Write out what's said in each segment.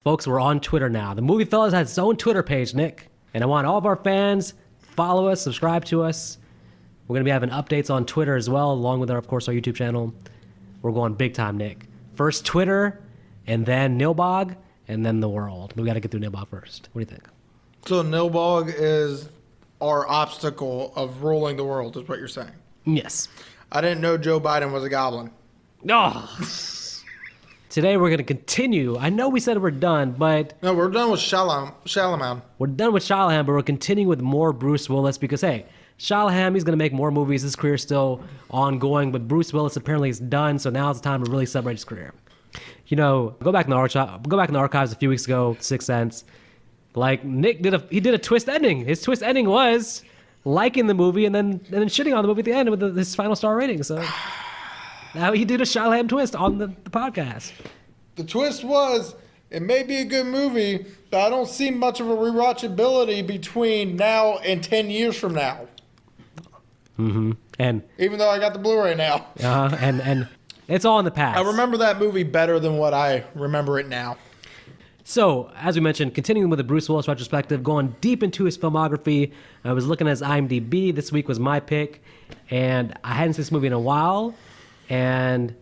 Folks, we're on Twitter now. The Movie Fellas has its own Twitter page, Nick. And I want all of our fans, follow us, subscribe to us. We're going to be having updates on Twitter as well, along with, our YouTube channel. We're going big time, Nick. First Twitter, and then Nilbog, and then the world. But we got to get through Nilbog first. What do you think? So Nilbog is our obstacle of ruling the world, is what you're saying? Yes. I didn't know Joe Biden was a goblin. No. Today we're going to continue. I know we said we're done, but... No, we're done with Shalaman. We're done with Shalahan, but we're continuing with more Bruce Willis because, hey, Shalahan, he's going to make more movies. His career's still ongoing, but Bruce Willis apparently is done, so now's the time to really celebrate his career. You know, go back in the archives a few weeks ago, Sixth Sense. Like, Nick did a twist ending. His twist ending was liking the movie and then shitting on the movie at the end with his final star rating, so... Now he did a Shalahan twist on the podcast. The twist was, it may be a good movie, but I don't see much of a rewatchability between now and 10 years from now. Mm-hmm. And even though I got the Blu-ray now. And it's all in the past. I remember that movie better than what I remember it now. So, as we mentioned, continuing with the Bruce Willis retrospective, going deep into his filmography. I was looking at his IMDb. This week was my pick, and I hadn't seen this movie in a while. And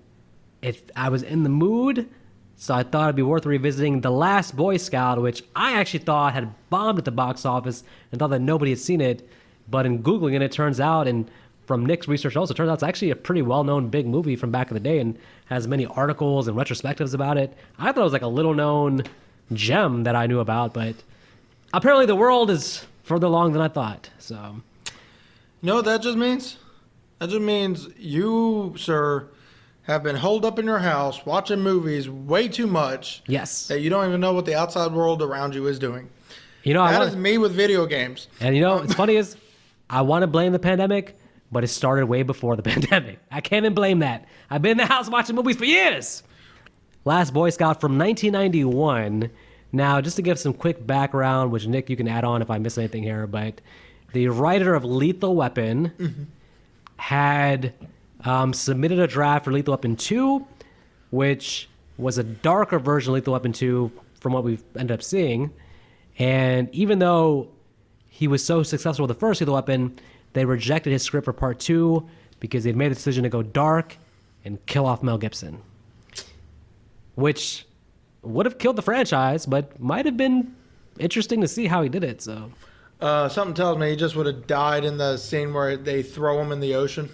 I was in the mood, so I thought it'd be worth revisiting The Last Boyscout, which I actually thought had bombed at the box office and thought that nobody had seen it. But in Googling it, it turns out, and from Nick's research also, it turns out it's actually a pretty well-known big movie from back in the day and has many articles and retrospectives about it. I thought it was like a little-known gem that I knew about, but apparently the world is further along than I thought. So, you know what that just means? That just means you, sir, have been holed up in your house watching movies way too much. Yes. That you don't even know what the outside world around you is doing. You know, that is me with video games. And you know, it's funny is, I want to blame the pandemic, but it started way before the pandemic. I can't even blame that. I've been in the house watching movies for years. Last Boy Scout from 1991. Now, just to give some quick background, which Nick, you can add on if I miss anything here, but the writer of Lethal Weapon had submitted a draft for Lethal Weapon 2, which was a darker version of Lethal Weapon 2 from what we've ended up seeing. And even though he was so successful with the first Lethal Weapon, they rejected his script for part 2 because they'd made the decision to go dark and kill off Mel Gibson, which would have killed the franchise, but might have been interesting to see how he did it. So, something tells me he just would have died in the scene where they throw him in the ocean.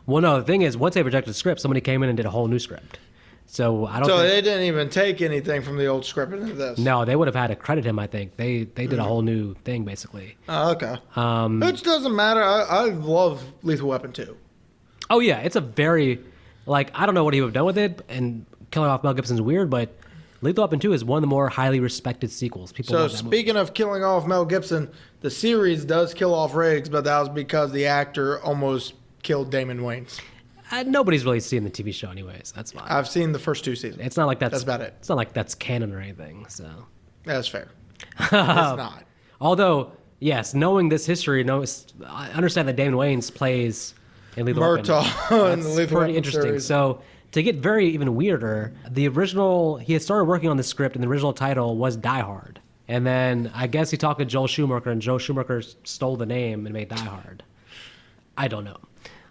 Well, no, the thing is, once they rejected the script, somebody came in and did a whole new script. So I don't. So they didn't even take anything from the old script into this. No, they would have had to credit him. I think they did a whole new thing basically. Oh, okay. Which doesn't matter. I love Lethal Weapon 2. Oh yeah, it's a very I don't know what he would have done with it, and killing off Mel Gibson's weird, but Lethal Weapon 2 is one of the more highly respected sequels. People love that movie. Speaking of killing off Mel Gibson, the series does kill off Riggs, but that was because the actor almost killed Damon Wayans. Nobody's really seen the TV show anyways. That's fine. I've seen the first 2 seasons. It's not like that's about it. It's not like that's canon or anything. So that's fair. It's not. Although, yes, knowing this history, I understand that Damon Wayans plays in Lethal Weapon. Murtaugh in the Lethal pretty Weapon interesting. series. So to get very even weirder, he had started working on the script, and the original title was Die Hard. And then I guess he talked to Joel Schumacher, and Joel Schumacher stole the name and made Die Hard. I don't know.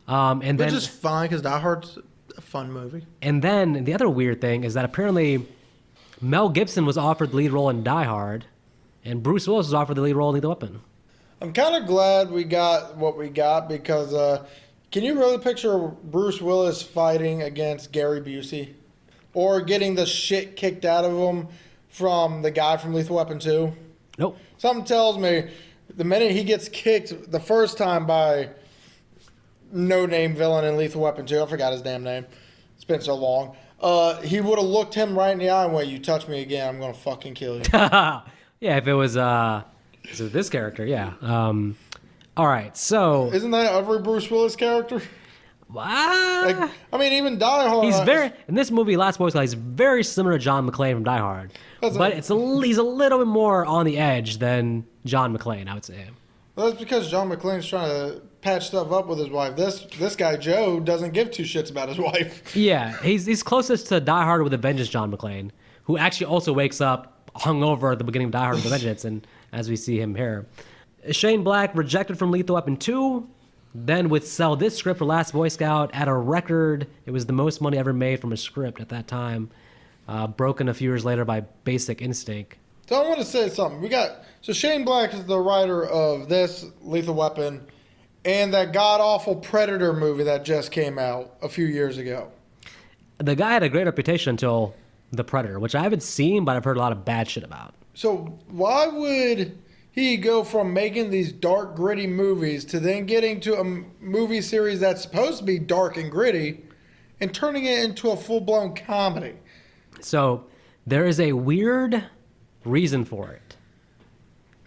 Which is fine, because Die Hard's a fun movie. And then the other weird thing is that apparently Mel Gibson was offered the lead role in Die Hard, and Bruce Willis was offered the lead role in Lethal Weapon. I'm kind of glad we got what we got, because can you really picture Bruce Willis fighting against Gary Busey? Or getting the shit kicked out of him from the guy from Lethal Weapon 2? Nope. Something tells me the minute he gets kicked the first time by no-name villain in Lethal Weapon 2, I forgot his damn name. It's been so long. He would have looked him right in the eye and went, "You touch me again, I'm going to fucking kill you." Yeah, if it was this character, yeah. All right, so... Isn't that every Bruce Willis character? Even Die Hard. In this movie, Last Boy Scout, he's very similar to John McClane from Die Hard. But he's a little bit more on the edge than John McClane, I would say. Well, that's because John McClane's trying to patch stuff up with his wife. This guy, Joe, doesn't give two shits about his wife. Yeah, he's closest to Die Hard with a Vengeance John McClane, who actually also wakes up hungover at the beginning of Die Hard with a Vengeance, and as we see him here. Shane Black rejected from Lethal Weapon 2, then would sell this script for Last Boy Scout at a record. It was the most money ever made from a script at that time, broken a few years later by Basic Instinct. So I want to say something. So Shane Black is the writer of this Lethal Weapon and that god-awful Predator movie that just came out a few years ago. The guy had a great reputation until The Predator, which I haven't seen, but I've heard a lot of bad shit about. So why would he go from making these dark, gritty movies to then getting to a movie series that's supposed to be dark and gritty and turning it into a full-blown comedy? So there is a weird reason for it.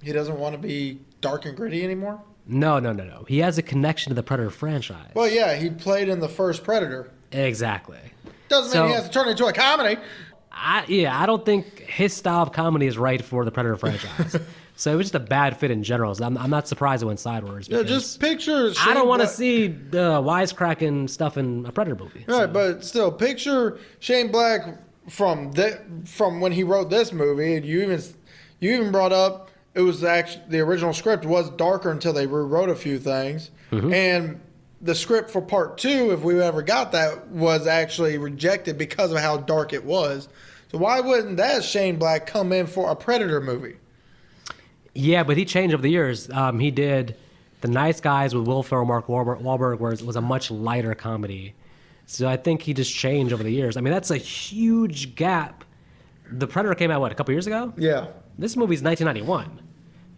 He doesn't want to be dark and gritty anymore? No. He has a connection to the Predator franchise. Well, yeah, he played in the first Predator. Exactly. Doesn't mean he has to turn it into a comedy. I don't think his style of comedy is right for the Predator franchise. So it was just a bad fit in general. So I'm not surprised it went sideways. Yeah, just picture. I don't want to see the wisecracking stuff in a Predator movie. Right, but still, picture Shane Black from when he wrote this movie, and you even brought up it was actually the original script was darker until they rewrote a few things, and the script for part 2, if we ever got that, was actually rejected because of how dark it was. So why wouldn't that Shane Black come in for a Predator movie? Yeah, but he changed over the years. He did The Nice Guys with Will Ferrell, Mark Wahlberg, where it was a much lighter comedy. So I think he just changed over the years. I mean, that's a huge gap. The Predator came out, a couple years ago? Yeah. This movie's 1991.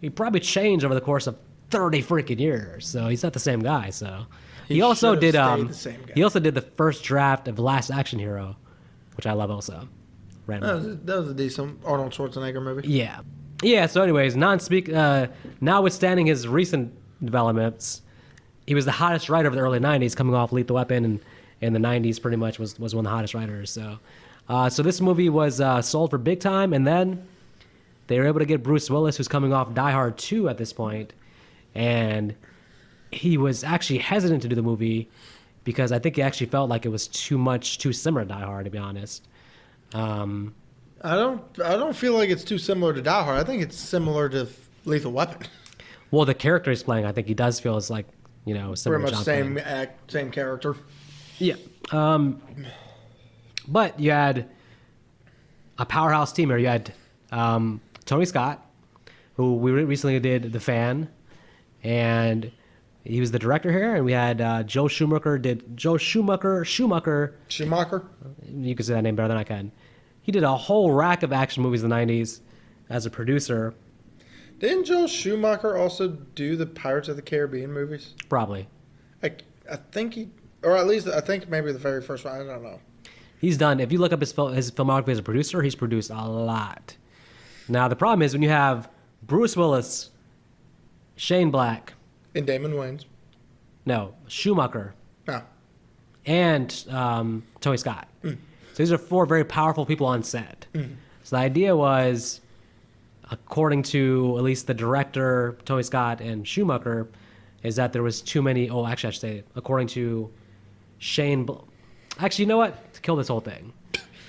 He probably changed over the course of 30 freaking years. So he's not the same guy. So he also did the same guy. He also did the first draft of Last Action Hero, which I love also. That was a decent Arnold Schwarzenegger movie. Yeah. Yeah, so anyways, notwithstanding his recent developments, he was the hottest writer of the early 90s, coming off Lethal Weapon, and in the 90s pretty much was one of the hottest writers. So this movie was sold for big time, and then they were able to get Bruce Willis, who's coming off Die Hard 2 at this point, and he was actually hesitant to do the movie because I think he actually felt like it was too similar to Die Hard, to be honest. I don't feel like it's too similar to Die Hard. I think it's similar to Lethal Weapon. Well, the character he's playing, I think he does feel is like, similar pretty much to John same Cena. act, same character. Yeah. But you had a powerhouse team here. You had Tony Scott, who we recently did The Fan, and he was the director here. And we had Joe Schumacher. Schumacher. You can say that name better than I can. He did a whole rack of action movies in the 90s as a producer. Didn't Joel Schumacher also do the Pirates of the Caribbean movies? Probably. I think I think maybe the very first one. I don't know. He's done, if you look up his filmography as a producer, he's produced a lot. Now, the problem is when you have Bruce Willis, Shane Black. And Damon Wayans. No, Schumacher. No. And Tony Scott. So these are 4 very powerful people on set. So the idea was, according to at least the director, Tony Scott, and Schumacher, is that there was too many. Oh, actually, I should say, according to actually, you know what? To kill this whole thing.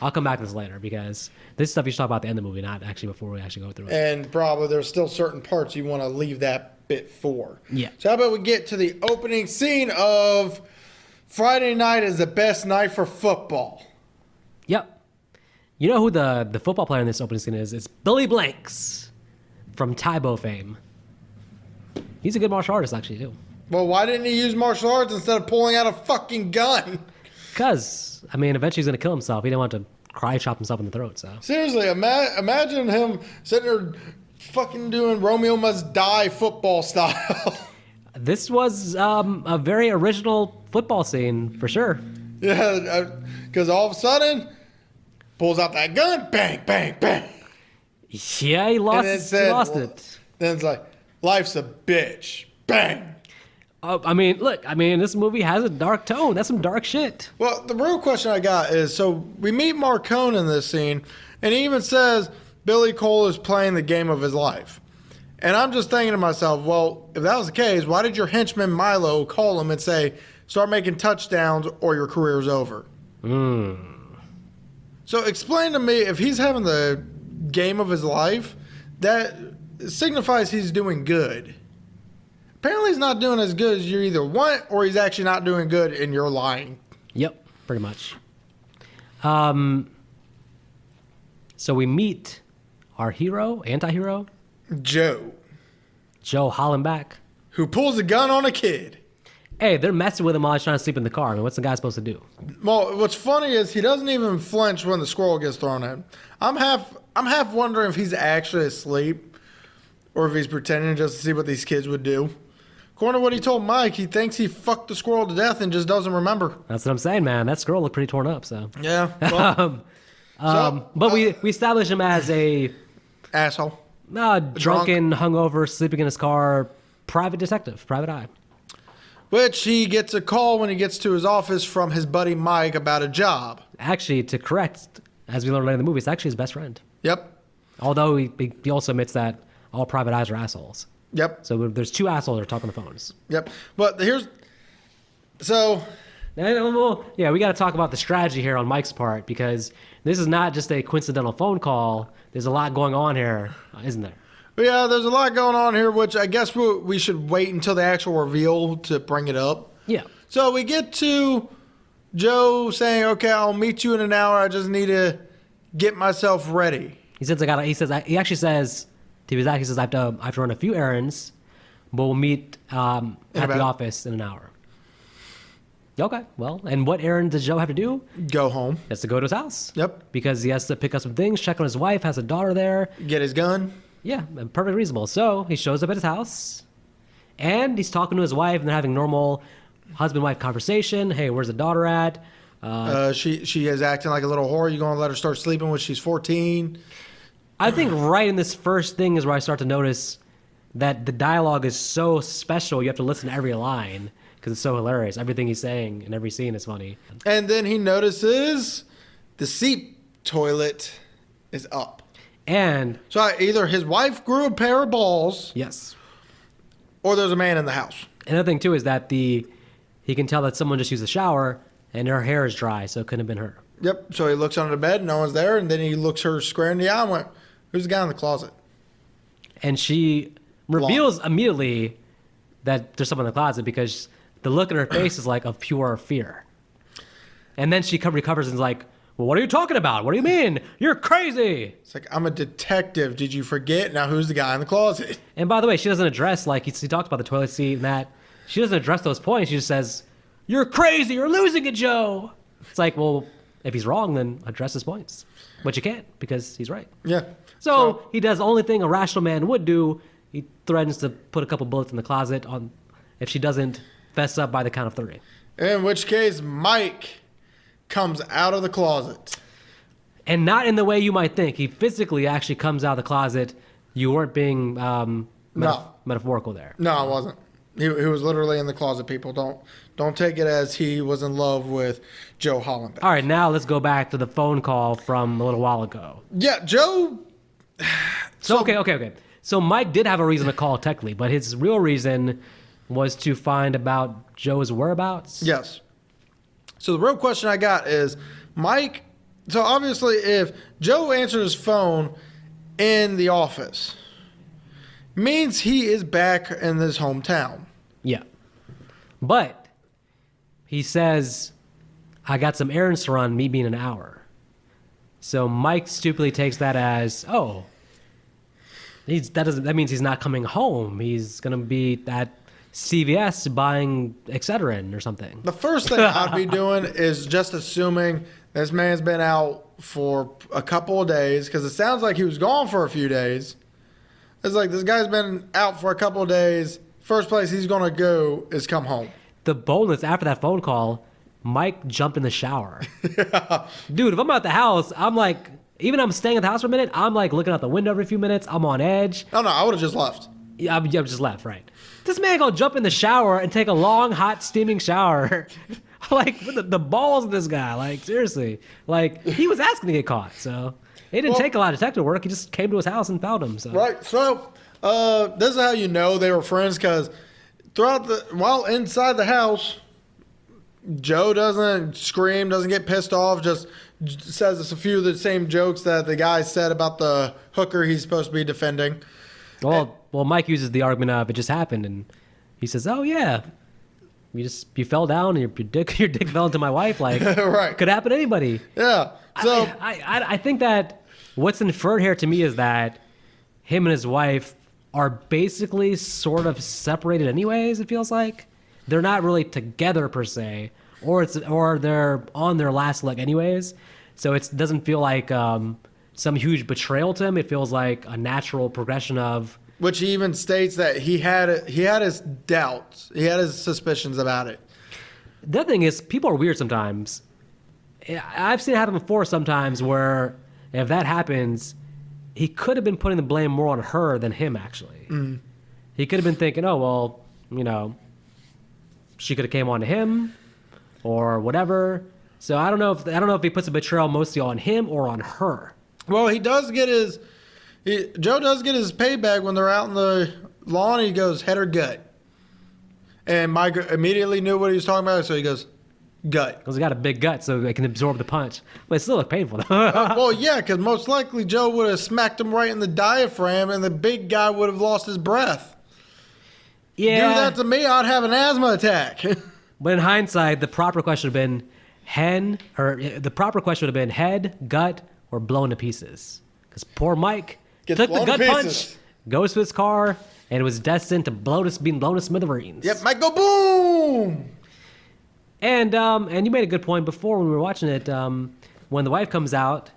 I'll come back to this later because this stuff you should talk about at the end of the movie, not actually before we actually go through it. And probably there's still certain parts you want to leave that bit for. Yeah. So how about we get to the opening scene of Friday night is the best night for football. Yep. You know who the football player in this opening scene is? It's Billy Blanks from Tybo fame. He's a good martial artist, actually, too. Well, why didn't he use martial arts instead of pulling out a fucking gun? Because, eventually he's going to kill himself. He didn't want to cry chop himself in the throat, so. Seriously, imagine him sitting there fucking doing Romeo Must Die football style. This was a very original football scene, for sure. Yeah, because all of a sudden, pulls out that gun, bang, bang, bang. Yeah, he lost it. Then it's like, life's a bitch, bang. This movie has a dark tone. That's some dark shit. Well, the real question I got is, so we meet Marcone in this scene, and he even says Billy Cole is playing the game of his life. And I'm just thinking to myself, well, if that was the case, why did your henchman Milo call him and say, start making touchdowns or your career's over? So explain to me, if he's having the game of his life, that signifies he's doing good. Apparently he's not doing as good as you either want, or he's actually not doing good and you're lying. Yep, pretty much. So we meet our hero, anti-hero, Joe, Hollenbach. who pulls a gun on a kid. Hey, they're messing with him while he's trying to sleep in the car. I mean, what's the guy supposed to do? Well, what's funny is he doesn't even flinch when the squirrel gets thrown at him. I'm half wondering if he's actually asleep or if he's pretending just to see what these kids would do. According to what he told Mike, he thinks he fucked the squirrel to death and just doesn't remember. That's what I'm saying, man. That squirrel looked pretty torn up, so. Yeah. Well, But we establish him as a asshole. drunken, hungover, sleeping in his car, private detective, private eye. Which he gets a call when he gets to his office from his buddy Mike about a job. Actually, to correct, as we learned later in the movie, it's actually his best friend. Yep. Although he also admits that all private eyes are assholes. Yep. So there's two assholes that are talking on the phones. Yep. But so... Yeah, we got to talk about the strategy here on Mike's part, because this is not just a coincidental phone call. There's a lot going on here, isn't there? Yeah, there's a lot going on here, which I guess we should wait until the actual reveal to bring it up. Yeah. So we get to Joe saying, "Okay, I'll meet you in an hour. I just need to get myself ready." He actually says, to be exact, he says, I have to run a few errands, but we'll meet at the office in an hour. Okay, well, and what errand does Joe have to do? Go home. He has to go to his house. Yep. Because he has to pick up some things, check on his wife, has a daughter there. Get his gun. Yeah, perfectly reasonable. So he shows up at his house, and he's talking to his wife, and they're having normal husband-wife conversation. Hey, where's the daughter at? She is acting like a little whore. You gonna let her start sleeping when she's 14? I think right in this first thing is where I start to notice that the dialogue is so special. You have to listen to every line because it's so hilarious. Everything he's saying in every scene is funny. And then he notices the seat toilet is up. And so either his wife grew a pair of balls, yes, or there's a man in the house. Another thing too is that he can tell that someone just used the shower and her hair is dry, so it couldn't have been her. Yep. So he looks under the bed, no one's there, and then he looks her square in the eye and went, "Who's the guy in the closet?" And she reveals immediately that there's someone in the closet because the look in her face is like of pure fear. And then she recovers and is like, "Well, what are you talking about? What do you mean? You're crazy." It's like, "I'm a detective. Did you forget? Now who's the guy in the closet?" And by the way, she doesn't address, like he talks about the toilet seat and that. She doesn't address those points. She just says, "You're crazy. You're losing it, Joe." It's like, well, if he's wrong, then address his points. But you can't because he's right. Yeah. So he does the only thing a rational man would do. He threatens to put a couple bullets in the closet if she doesn't fess up by the count of 3. In which case, Mike comes out of the closet. And not in the way you might think. He physically actually comes out of the closet. You weren't being metaphorical there. No, I wasn't. He was literally in the closet, people. Don't take it as he was in love with Joe Hollenbach. All right, now let's go back to the phone call from a little while ago. Yeah, Joe... Okay. So Mike did have a reason to call technically, but his real reason was to find about Joe's whereabouts? Yes. So the real question I got is, Mike... So obviously if Joe answered his phone in the office, means he is back in his hometown. Yeah. But he says, "I got some errands to run, meet me in an hour." So Mike stupidly takes that as, oh, that means he's not coming home. He's going to be at CVS buying Excedrin or something. The first thing I'd be doing is just assuming this man's been out for a couple of days, because it sounds like he was gone for a few days. It's like, this guy's been out for a couple of days. First place he's going to go is come home. The boldness after that phone call, Mike jumped in the shower. Yeah. Dude, if I'm at the house, I'm like, even if I'm staying at the house for a minute, I'm like looking out the window every few minutes. I'm on edge. No, I would have just left. Yeah, I've just left, right. This man gonna jump in the shower and take a long, hot, steaming shower. Like, the balls of this guy. Like, seriously. Like, he was asking to get caught, so... It didn't take a lot of detective work. He just came to his house and found him. So. Right. So this is how you know they were friends, because while inside the house, Joe doesn't scream, doesn't get pissed off, just says a few of the same jokes that the guy said about the hooker he's supposed to be defending. Well, Mike uses the argument of it just happened, and he says, "Oh yeah, you fell down and your dick fell into my wife. Like, Right. could happen to anybody." Yeah. So I think that what's inferred here to me is that him and his wife are basically sort of separated anyways. It feels like they're not really together per se, or they're on their last leg anyways. So it doesn't feel like some huge betrayal to him. It feels like a natural progression of. Which he even states that he had his doubts, he had his suspicions about it. The other thing is, people are weird sometimes. I've seen it happen before sometimes where if that happens, he could have been putting the blame more on her than him, actually. Mm. He could have been thinking, oh, well, she could have came on to him or whatever. So I don't know if he puts the betrayal mostly on him or on her. Well, Joe does get his payback when they're out in the lawn. He goes, head or gut. And Mike immediately knew what he was talking about, so he goes, gut. Because he got a big gut, so it can absorb the punch. But it still looked painful, though. Well, yeah, because most likely Joe would have smacked him right in the diaphragm, and the big guy would have lost his breath. Yeah. Do that to me, I'd have an asthma attack. But in hindsight, the proper question would have been head, gut, or blown to pieces. Because poor Mike took the gut punch, goes to his car, and was destined to being blown to smithereens. Yep, Mike go boom! And you made a good point before when we were watching it. When the wife comes out,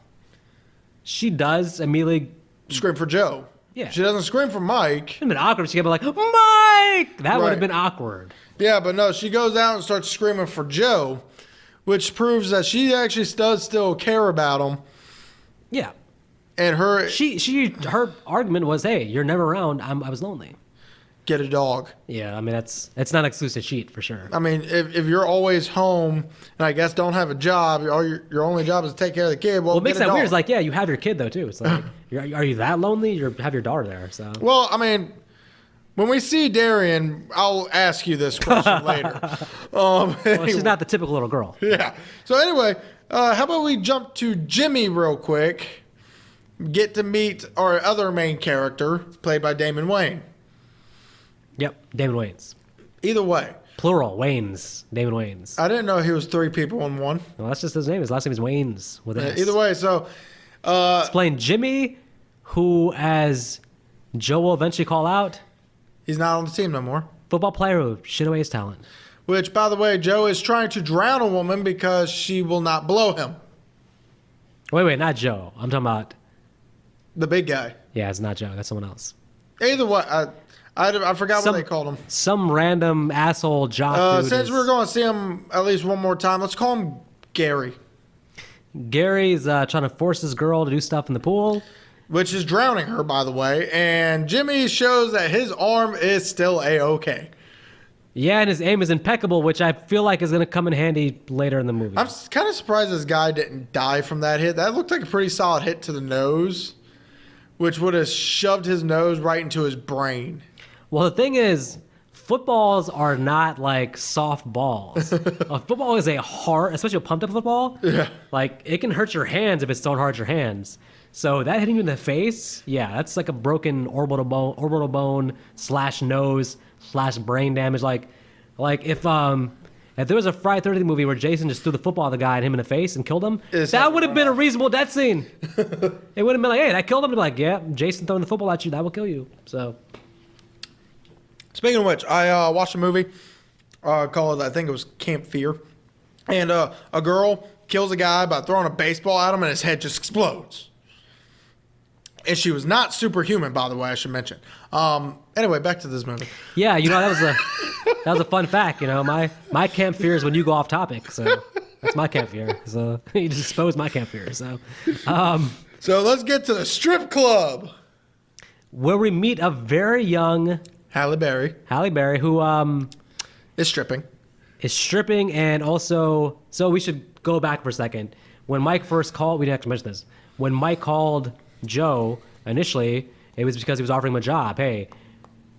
she does immediately scream for Joe. Yeah. She doesn't scream for Mike. It would have been awkward. She could be like, Mike! That would have been awkward. Yeah, but no, she goes out and starts screaming for Joe, which proves that she actually does still care about him. Yeah. And her argument was, hey, you're never around. I was lonely. Get a dog. Yeah, I mean, it's not an excuse to cheat, for sure. I mean, if you're always home and I guess don't have a job, your only job is to take care of the kid, well, what makes that weird is like, yeah, you have your kid, though, too. It's like, are you that lonely? You have your daughter there, so. Well, I mean, when we see Darian, I'll ask you this question later. Well, she's not the typical little girl. Yeah. So anyway, how about we jump to Jimmy real quick, get to meet our other main character, played by Damon Wayans. Yep, Damon Wayans. Either way. Plural, Wayans. Damon Wayans. I didn't know he was three people in one. Well, that's just his name. His last name is Wayans with an S. Either way, so... It's playing Jimmy, who, as Joe will eventually call out... He's not on the team no more. Football player who shit away his talent. Which, by the way, Joe is trying to drown a woman because she will not blow him. Wait, not Joe. I'm talking about... The big guy. Yeah, it's not Joe. That's someone else. Either way... I forgot what they called him. Some random asshole jock dude. Since we're going to see him at least one more time, let's call him Gary. Gary's trying to force this girl to do stuff in the pool. Which is drowning her, by the way. And Jimmy shows that his arm is still A-okay. Yeah, and his aim is impeccable, which I feel like is going to come in handy later in the movie. I'm kind of surprised this guy didn't die from that hit. That looked like a pretty solid hit to the nose, which would have shoved his nose right into his brain. Well, the thing is, footballs are not like soft balls. A football is a hard, especially a pumped up football. Yeah. Like, it can hurt your hands if it's so hard your hands. So that hitting you in the face, yeah, that's like a broken orbital bone / nose / brain damage. Like if there was a Friday 13th movie where Jason just threw the football at the guy and him in the face and killed him, that would have been a reasonable death scene. It would have been like, hey, that killed him. They'd be like, yeah, Jason throwing the football at you, that will kill you. So. Speaking of which, I watched a movie called, I think it was Camp Fear. And a girl kills a guy by throwing a baseball at him and his head just explodes. And she was not superhuman, by the way, I should mention. Anyway, back to this movie. Yeah, that was a fun fact. My camp fear is when you go off topic. So that's my camp fear. So you just exposed my camp fear. So let's get to the strip club. Where we meet a very young... Halle Berry, who is stripping. And also... So we should go back for a second. When Mike first called... We didn't actually mention this. When Mike called Joe, initially, it was because he was offering him a job. Hey,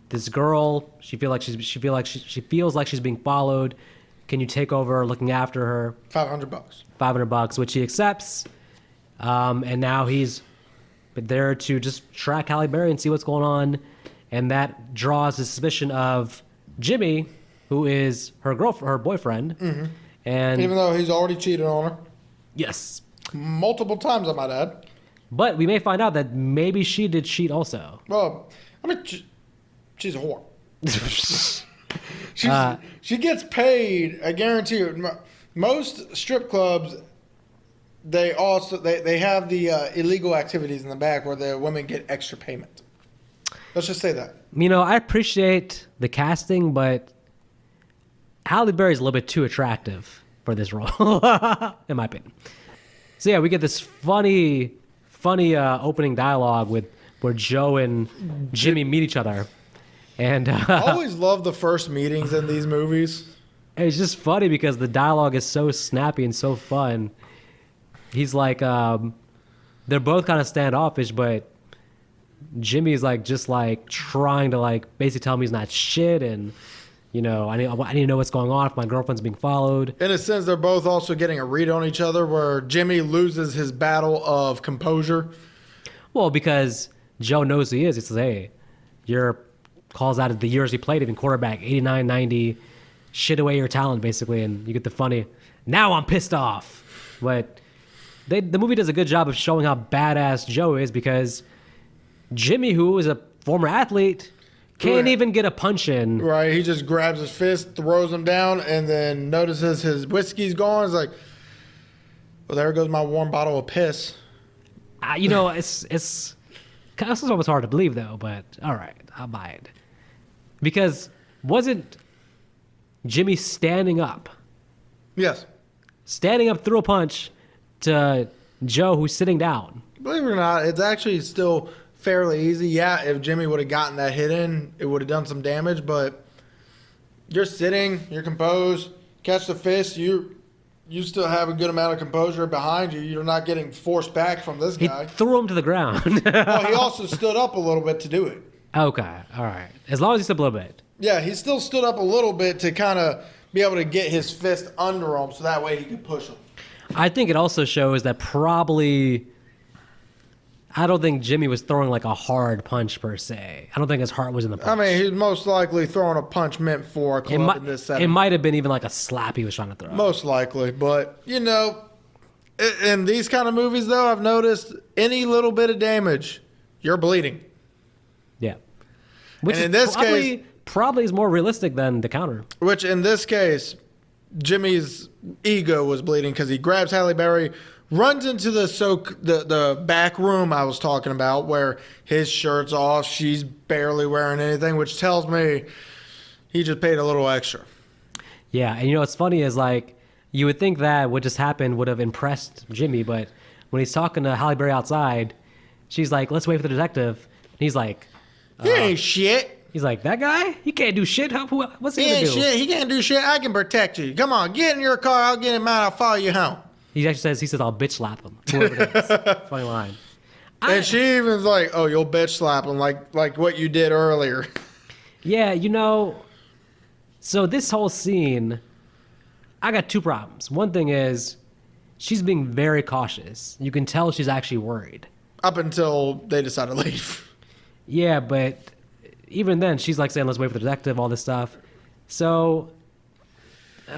this girl, she feels like she's being followed. can you take over looking after her? $500. $500, which he accepts. And now he's there to just track Halle Berry and see what's going on. And that draws the suspicion of Jimmy, who is her boyfriend. Mm-hmm. And even though he's already cheated on her. Yes. Multiple times, I might add. But we may find out that maybe she did cheat also. Well, I mean, she's a whore. She gets paid, I guarantee you. Most strip clubs, they have the illegal activities in the back where the women get extra payment. Let's just say that. You know, I appreciate the casting, but Halle Berry's a little bit too attractive for this role, in my opinion. So yeah, we get this funny opening dialogue where Joe and Jimmy meet each other. And I always love the first meetings in these movies. It's just funny because the dialogue is so snappy and so fun. He's like, they're both kind of standoffish, but Jimmy's just trying to basically tell me he's not shit, and you know, I need to know what's going on if my girlfriend's being followed. In a sense, they're both also getting a read on each other, where Jimmy loses his battle of composure. Well, because Joe knows who he is. He says, "Hey, calls out the years he played, even quarterback, 89, 90, shit away your talent, basically," and you get the funny, "Now I'm pissed off." But the movie does a good job of showing how badass Joe is, because Jimmy, who is a former athlete, can't even get a punch in. Right, he just grabs his fist, throws him down, and then notices his whiskey's gone. It's like, well, there goes my warm bottle of piss. You know, it's almost hard to believe, though, but all right, I'll buy it. Because wasn't Jimmy standing up? Yes. Standing up threw a punch to Joe, who's sitting down. Believe it or not, it's actually still fairly easy. Yeah, if Jimmy would have gotten that hit in, it would have done some damage, but you're sitting, you're composed, catch the fist, you still have a good amount of composure behind you. You're not getting forced back from this guy. He threw him to the ground. Well, he also stood up a little bit to do it. Okay, all right. As long as he stood up a little bit. Yeah, he still stood up a little bit to kind of be able to get his fist under him so that way he could push him. I think it also shows that I don't think Jimmy was throwing a hard punch per se. I don't think his heart was in the punch. I mean, he's most likely throwing a punch meant for a club in this setting. It might have been even a slap he was trying to throw. Most likely. But, you know, in these kind of movies, though, I've noticed any little bit of damage, you're bleeding. Yeah. Which in this case, probably is more realistic than the counter. Which in this case, Jimmy's ego was bleeding because he grabs Halle Berry, runs into the back room I was talking about, where his shirt's off, she's barely wearing anything, which tells me he just paid a little extra. Yeah, and you know what's funny is you would think that what just happened would have impressed Jimmy, but when he's talking to Halle Berry outside, she's like, "Let's wait for the detective." And he's like, "He ain't shit." He's like, "That guy? He can't do shit. What's he gonna do?" Shit. He can't do shit. I can protect you. Come on, get in your car. I'll get in mine. I'll follow you home. He actually says, "I'll bitch slap him." Whoever it is. Funny line. And she even's like, "Oh, you'll bitch slap him like what you did earlier." Yeah, you know. So this whole scene, I got two problems. One thing is, she's being very cautious. You can tell she's actually worried. Up until they decide to leave. Yeah, but even then, she's saying, "Let's wait for the detective," all this stuff. So,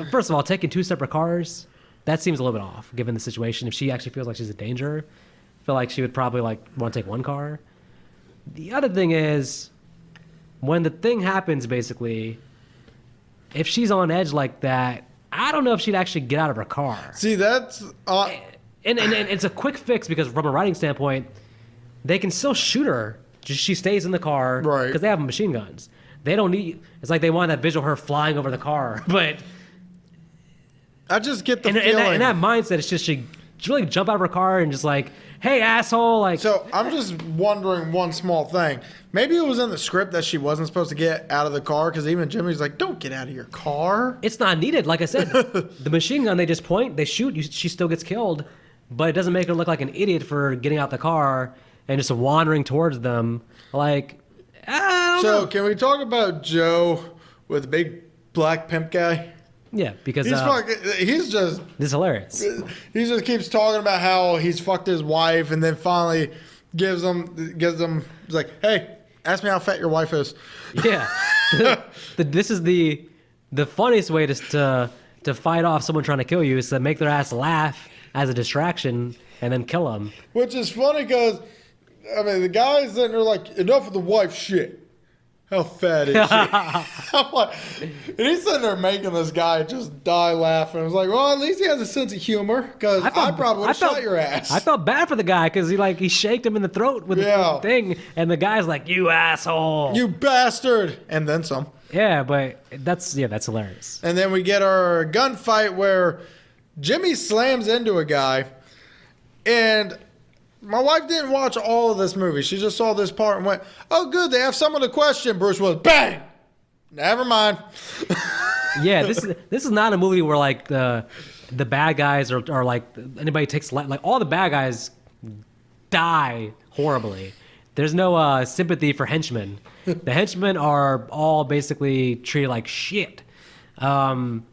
first of all, taking two separate cars, that seems a little bit off, given the situation. If she actually feels like she's a danger, I feel like she would probably want to take one car. The other thing is, when the thing happens, basically, if she's on edge like that, I don't know if she'd actually get out of her car. See, that's... And it's a quick fix because from a writing standpoint, they can still shoot her. She stays in the car because they have machine guns. They don't need... It's like they want that visual of her flying over the car, but... I just get the feeling... In that mindset, it's just she really jump out of her car and just "Hey, asshole!" So I'm just wondering one small thing. Maybe it was in the script that she wasn't supposed to get out of the car, because even Jimmy's like, "Don't get out of your car." It's not needed. Like I said, the machine gun, they just point, they shoot, she still gets killed, but it doesn't make her look like an idiot for getting out the car and just wandering towards them. I don't know. Can we talk about Joe with the big black pimp guy? Yeah, because he's just this is hilarious. he just keeps talking about how he's fucked his wife, and then finally gives them he's like, hey, ask me how fat your wife is. Yeah, this is the funniest way to fight off someone trying to kill you is to make their ass laugh as a distraction and then kill them. Which is funny because, I mean, the guy's sitting there like, enough of the wife shit. How fat is she? I'm like, and he's sitting there making this guy just die laughing. I was like, well, at least he has a sense of humor because I probably would have shot your ass. I felt bad for the guy because he shaked him in the throat with the thing, and the guy's like, you asshole. You bastard. And then some. Yeah, but that's hilarious. And then we get our gunfight where Jimmy slams into a guy, and my wife didn't watch all of this movie. She just saw this part and went, oh, good, they have someone to question Bruce Willis. Bang! Never mind. Yeah, this is not a movie where like the bad guys are like anybody takes like all the bad guys die horribly. There's no sympathy for henchmen. The henchmen are all basically treated like shit. Be honest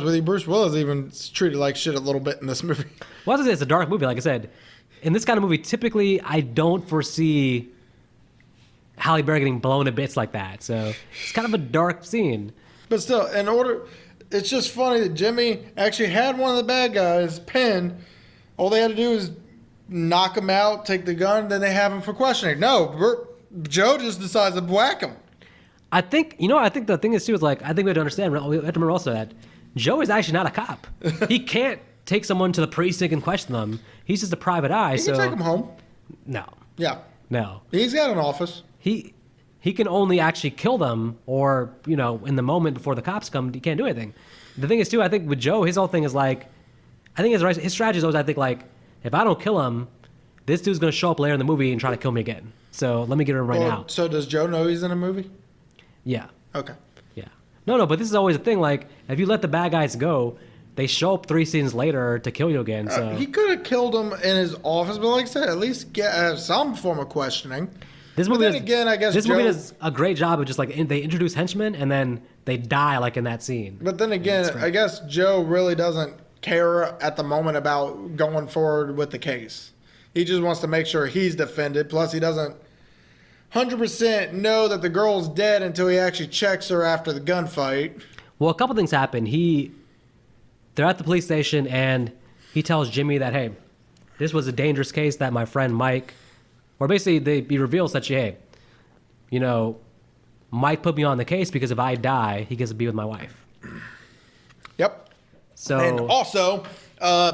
with you, Bruce Willis even treated like shit a little bit in this movie. Well, it's a dark movie, like I said. In this kind of movie, typically, I don't foresee Halle Berry getting blown to bits like that. So it's kind of a dark scene. But still, it's just funny that Jimmy actually had one of the bad guys pinned. All they had to do is knock him out, take the gun, then they have him for questioning. No, Joe just decides to whack him. I think the thing is too is like I think we have to understand. We have to remember also that Joe is actually not a cop. He can't take someone to the precinct and question them. He's just a private eye. He can take him home. No. Yeah. No. He's got an office. He can only actually kill them, or in the moment before the cops come, he can't do anything. The thing is too, I think with Joe, his whole thing is like, I think his strategy is always, I think like, if I don't kill him, this dude's gonna show up later in the movie and try to kill me again. So let me get him now. So does Joe know he's in a movie? Yeah. Okay. Yeah. No, but this is always a thing. Like, if you let the bad guys go, they show up 3 scenes later to kill you again. So he could have killed him in his office, but like I said, at least get some form of questioning. This movie, movie does a great job of just like they introduce henchmen and then they die like in that scene. But then again, I guess Joe really doesn't care at the moment about going forward with the case. He just wants to make sure he's defended. Plus, he doesn't 100% know that the girl's dead until he actually checks her after the gunfight. Well, a couple things happen. They're at the police station and he tells Jimmy that, hey, this was a dangerous case that my friend Mike, or basically he reveals that, hey, Mike put me on the case because if I die, he gets to be with my wife. Yep. So, and also,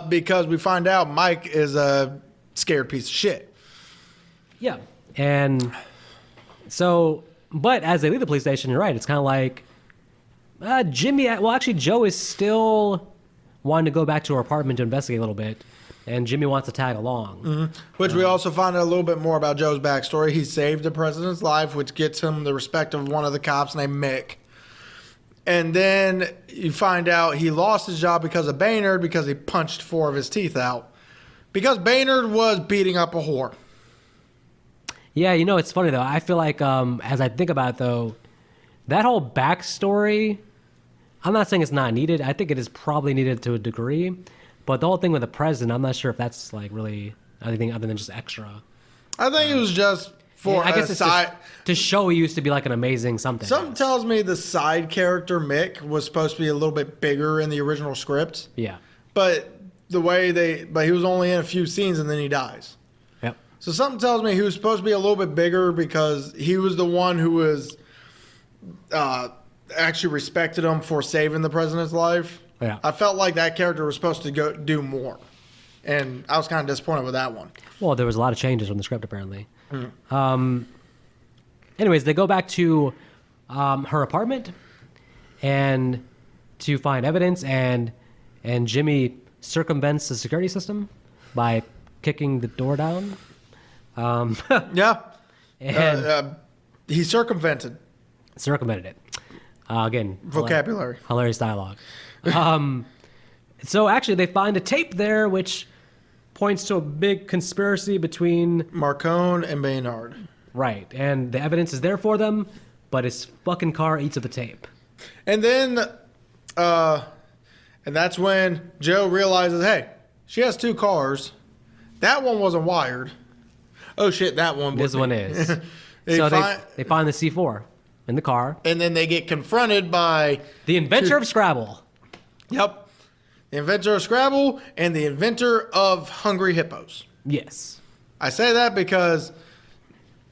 because we find out Mike is a scared piece of shit. Yeah. And so, but as they leave the police station, you're right. It's kind of like Joe is still wanting to go back to her apartment to investigate a little bit, and Jimmy wants to tag along. Mm-hmm. Which we also find out a little bit more about Joe's backstory. He saved the president's life, which gets him the respect of one of the cops named Mick. And then you find out he lost his job because of Baynard because he punched 4 of his teeth out. Because Baynard was beating up a whore. Yeah, it's funny, though. I feel like, as I think about it, though, that whole backstory, I'm not saying it's not needed. I think it is probably needed to a degree. But the whole thing with the president, I'm not sure if that's, like, really anything other than just extra. I think it was just for to show he used to be, like, an amazing something. Something tells me the side character, Mick, was supposed to be a little bit bigger in the original script. Yeah. But he was only in a few scenes and then he dies. Yep. So something tells me he was supposed to be a little bit bigger because he was the one who was actually respected him for saving the president's life. Yeah. I felt like that character was supposed to go do more. And I was kind of disappointed with that one. Well, there was a lot of changes from the script, apparently. Mm. Anyways, they go back to her apartment and to find evidence, and Jimmy circumvents the security system by kicking the door down. Yeah. And he circumvented it. Again, vocabulary. Hilarious dialogue. So actually, they find a tape there which points to a big conspiracy between Marcone and Baynard. Right, and the evidence is there for them, but his fucking car eats at the tape. And then And that's when Joe realizes, hey, she has 2 cars. That one wasn't wired. Oh shit, that one. This one is. they They find the C4 in the car. and then they get confronted by The inventor of Scrabble. the inventor of Scrabble and the inventor of Hungry Hippos. Yes. I say that because,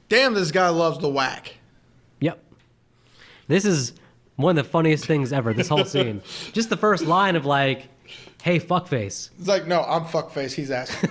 damn, this guy loves the whack. Yep. This is one of the funniest things ever, this whole scene. Just the first line of like, hey, fuckface. It's like, no, I'm fuckface. He's asking.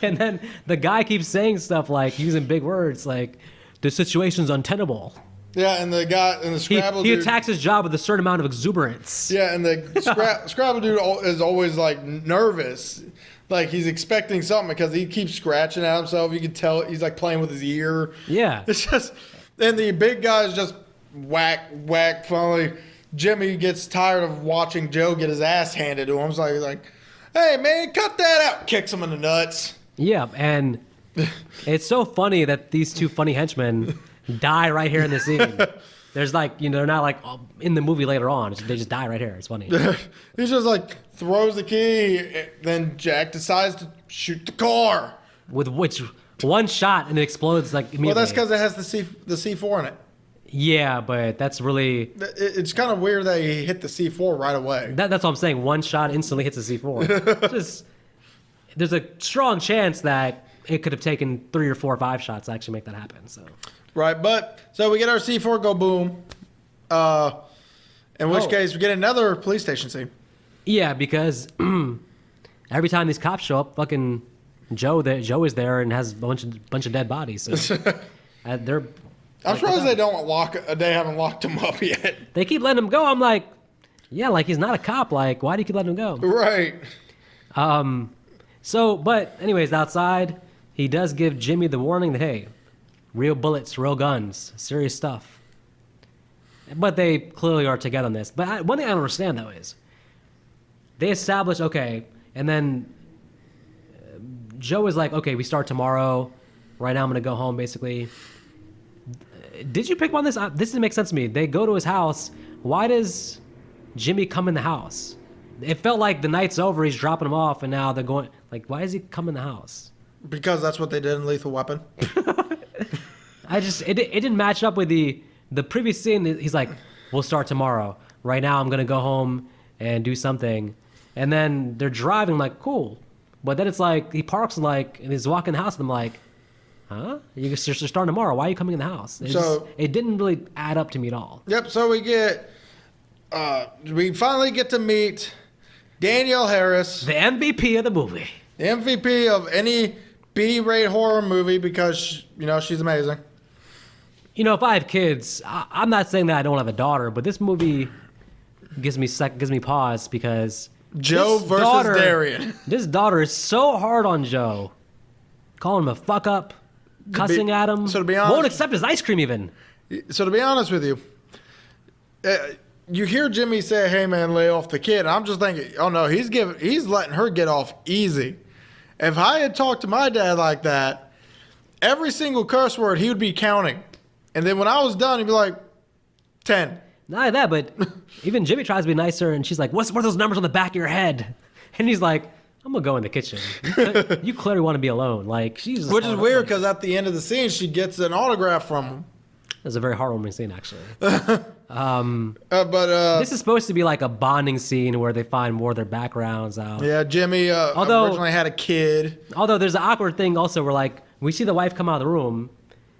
And then the guy keeps saying stuff like, using big words like, the situation's untenable. Yeah, and the guy in the Scrabble He dude. attacks his job with a certain amount of exuberance. Yeah, and the Scrabble dude is always like nervous. Like he's expecting something because he keeps scratching at himself. You can tell he's like playing with his ear. Yeah. It's just, and the big guy is just whack, whack. Finally, Jimmy gets tired of watching Joe get his ass handed to him. So he's like, hey, man, cut that out. Kicks him in the nuts. Yeah, and it's so funny that these 2 funny henchmen die right here in the scene. There's like, they're not like in the movie later on. They just die right here. It's funny. He's just like throws the key. Then Jack decides to shoot the car. With which one shot and it explodes like immediately. Well, that's because it has the C4 in it. Yeah, but that's really... It's kind of weird that he hit the C4 right away. That's what I'm saying. One shot instantly hits the C4. Just, there's a strong chance that it could have taken 3 or 4 or 5 shots to actually make that happen. So Right, but so we get our C4 go boom. In which case we get another police station scene. yeah, because every time these cops show up, fucking Joe is there and has a bunch of dead bodies. So they're... I'm surprised they haven't locked him up yet. They keep letting him go. I'm like, yeah, like he's not a cop. Like, why do you keep letting him go? Right. So, but anyways, outside, he does give Jimmy the warning that, hey, real bullets, real guns, serious stuff. But they clearly are together on this. But one thing I don't understand, though, is they establish, okay, and then Joe is like, okay, we start tomorrow. Right now I'm going to go home, basically. Did you pick up on this? This doesn't make sense to me. They go to his house. Why does Jimmy come in the house? It felt like the night's over. He's dropping him off, and now they're going. Like, why does he come in the house? Because that's what they did in Lethal Weapon. It didn't match up with the previous scene. He's like, we'll start tomorrow. Right now, I'm gonna go home and do something, and then they're driving. Like, cool, but then it's like he parks and he's walking in the house, and I'm like, huh? You're starting tomorrow. Why are you coming in the house? It didn't really add up to me at all. Yep. So we finally get to meet Danielle Harris, The MVP of the movie. the MVP of any B-rate horror movie, because she's amazing. If I have kids, I'm not saying that I don't have a daughter, but this movie gives me pause because Joe this versus Darian. This daughter is so hard on Joe, calling him a fuck up, cussing at him. So to be honest, won't accept his ice cream even. So to be honest with you, you hear Jimmy say, "Hey man, lay off the kid." And I'm just thinking, oh no, he's letting her get off easy. If I had talked to my dad like that, every single curse word he would be counting, and then when I was done, he'd be like, 10. Not like that, but even Jimmy tries to be nicer, and she's like, what are those numbers on the back of your head? And he's like, I'm gonna go in the kitchen. You clearly want to be alone. Like, she's Which is weird because at the end of the scene, she gets an autograph from him. It's a very heartwarming scene, actually. This This is supposed to be like a bonding scene where they find more of their backgrounds out. Yeah, Jimmy originally had a kid. Although there's an awkward thing also where, like, we see the wife come out of the room,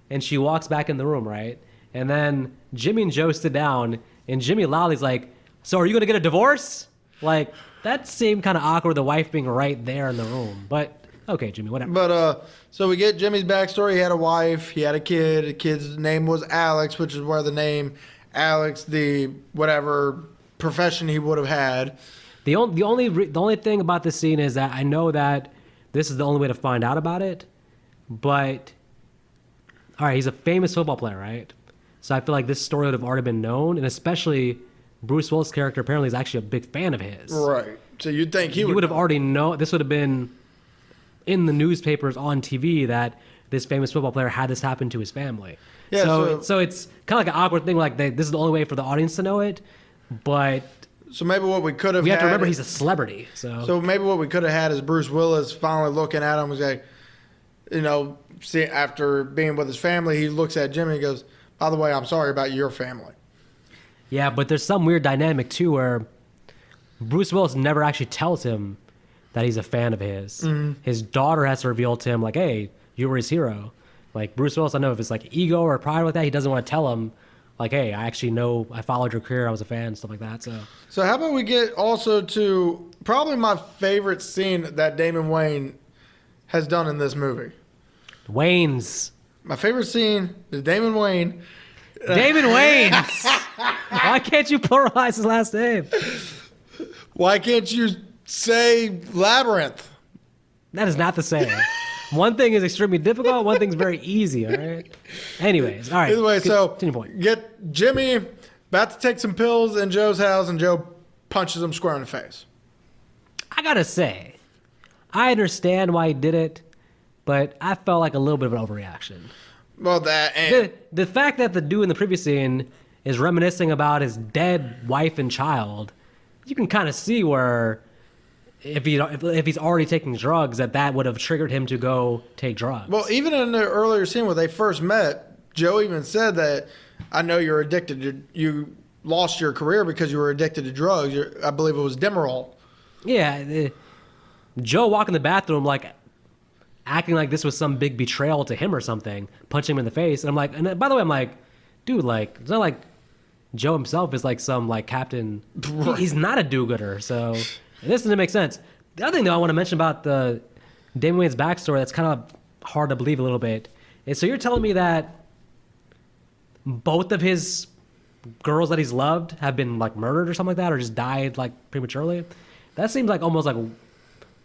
and she walks back in the room, right? And then Jimmy and Joe sit down, and Jimmy loudly's like, so are you going to get a divorce? Like, that seemed kind of awkward, the wife being right there in the room. But, okay, Jimmy, whatever. But, so we get Jimmy's backstory. He had a wife. He had a kid. The kid's name was Alex, which is where the name Alex, the whatever profession he would have had. The only thing about this scene is that I know that this is the only way to find out about it. But, all right, he's a famous football player, right? So I feel like this story would have already been known, and especially Bruce Willis' character apparently is actually a big fan of his. Right. So you'd think he would have already known. This would have been in the newspapers on TV that this famous football player had this happen to his family. Yeah, so it's kind of like an awkward thing. Like this is the only way for the audience to know it. But So maybe what we could have we have to had remember he's a celebrity. So maybe what we could have had is Bruce Willis finally looking at him and was like, see, after being with his family, he looks at Jimmy and goes, by the way, I'm sorry about your family. Yeah, but there's some weird dynamic too where Bruce Willis never actually tells him that he's a fan of his. Mm-hmm. His daughter has to reveal to him, like, hey, you were his hero. Like, Bruce Willis, I don't know if it's like ego or pride with that. He doesn't want to tell him, like, hey, I actually know I followed your career. I was a fan, stuff like that. So how about we get also to probably my favorite scene that Damon Wayans has done in this movie. Wayans. My favorite scene is Damon Wayans. Damon Wayans. Why can't you pluralize his last name? Why can't you say Labyrinth? That is not the same. One thing is extremely difficult. One thing's very easy. All right. Anyways, all right. Either way, so continue point. get Jimmy about to take some pills in Joe's house, and Joe punches him square in the face. I gotta say, I understand why he did it, but I felt like a little bit of an overreaction. Well, that and The fact that the dude in the previous scene is reminiscing about his dead wife and child, you can kind of see where if he's already taking drugs, that would have triggered him to go take drugs. well, even in the earlier scene where they first met, Joe even said that I know you're addicted to you lost your career because you were addicted to drugs. I believe it was Demerol. Yeah, Joe walked in the bathroom like acting like this was some big betrayal to him or something, punching him in the face. And I'm like, and by the way, I'm like, dude, like, it's not like Joe himself is like some like captain. He's not a do-gooder. So this doesn't make sense. The other thing though I want to mention about the Damon Wayans backstory that's kind of hard to believe a little bit is, so you're telling me that both of his girls that he's loved have been like murdered or something like that, or just died like prematurely? That seems like almost like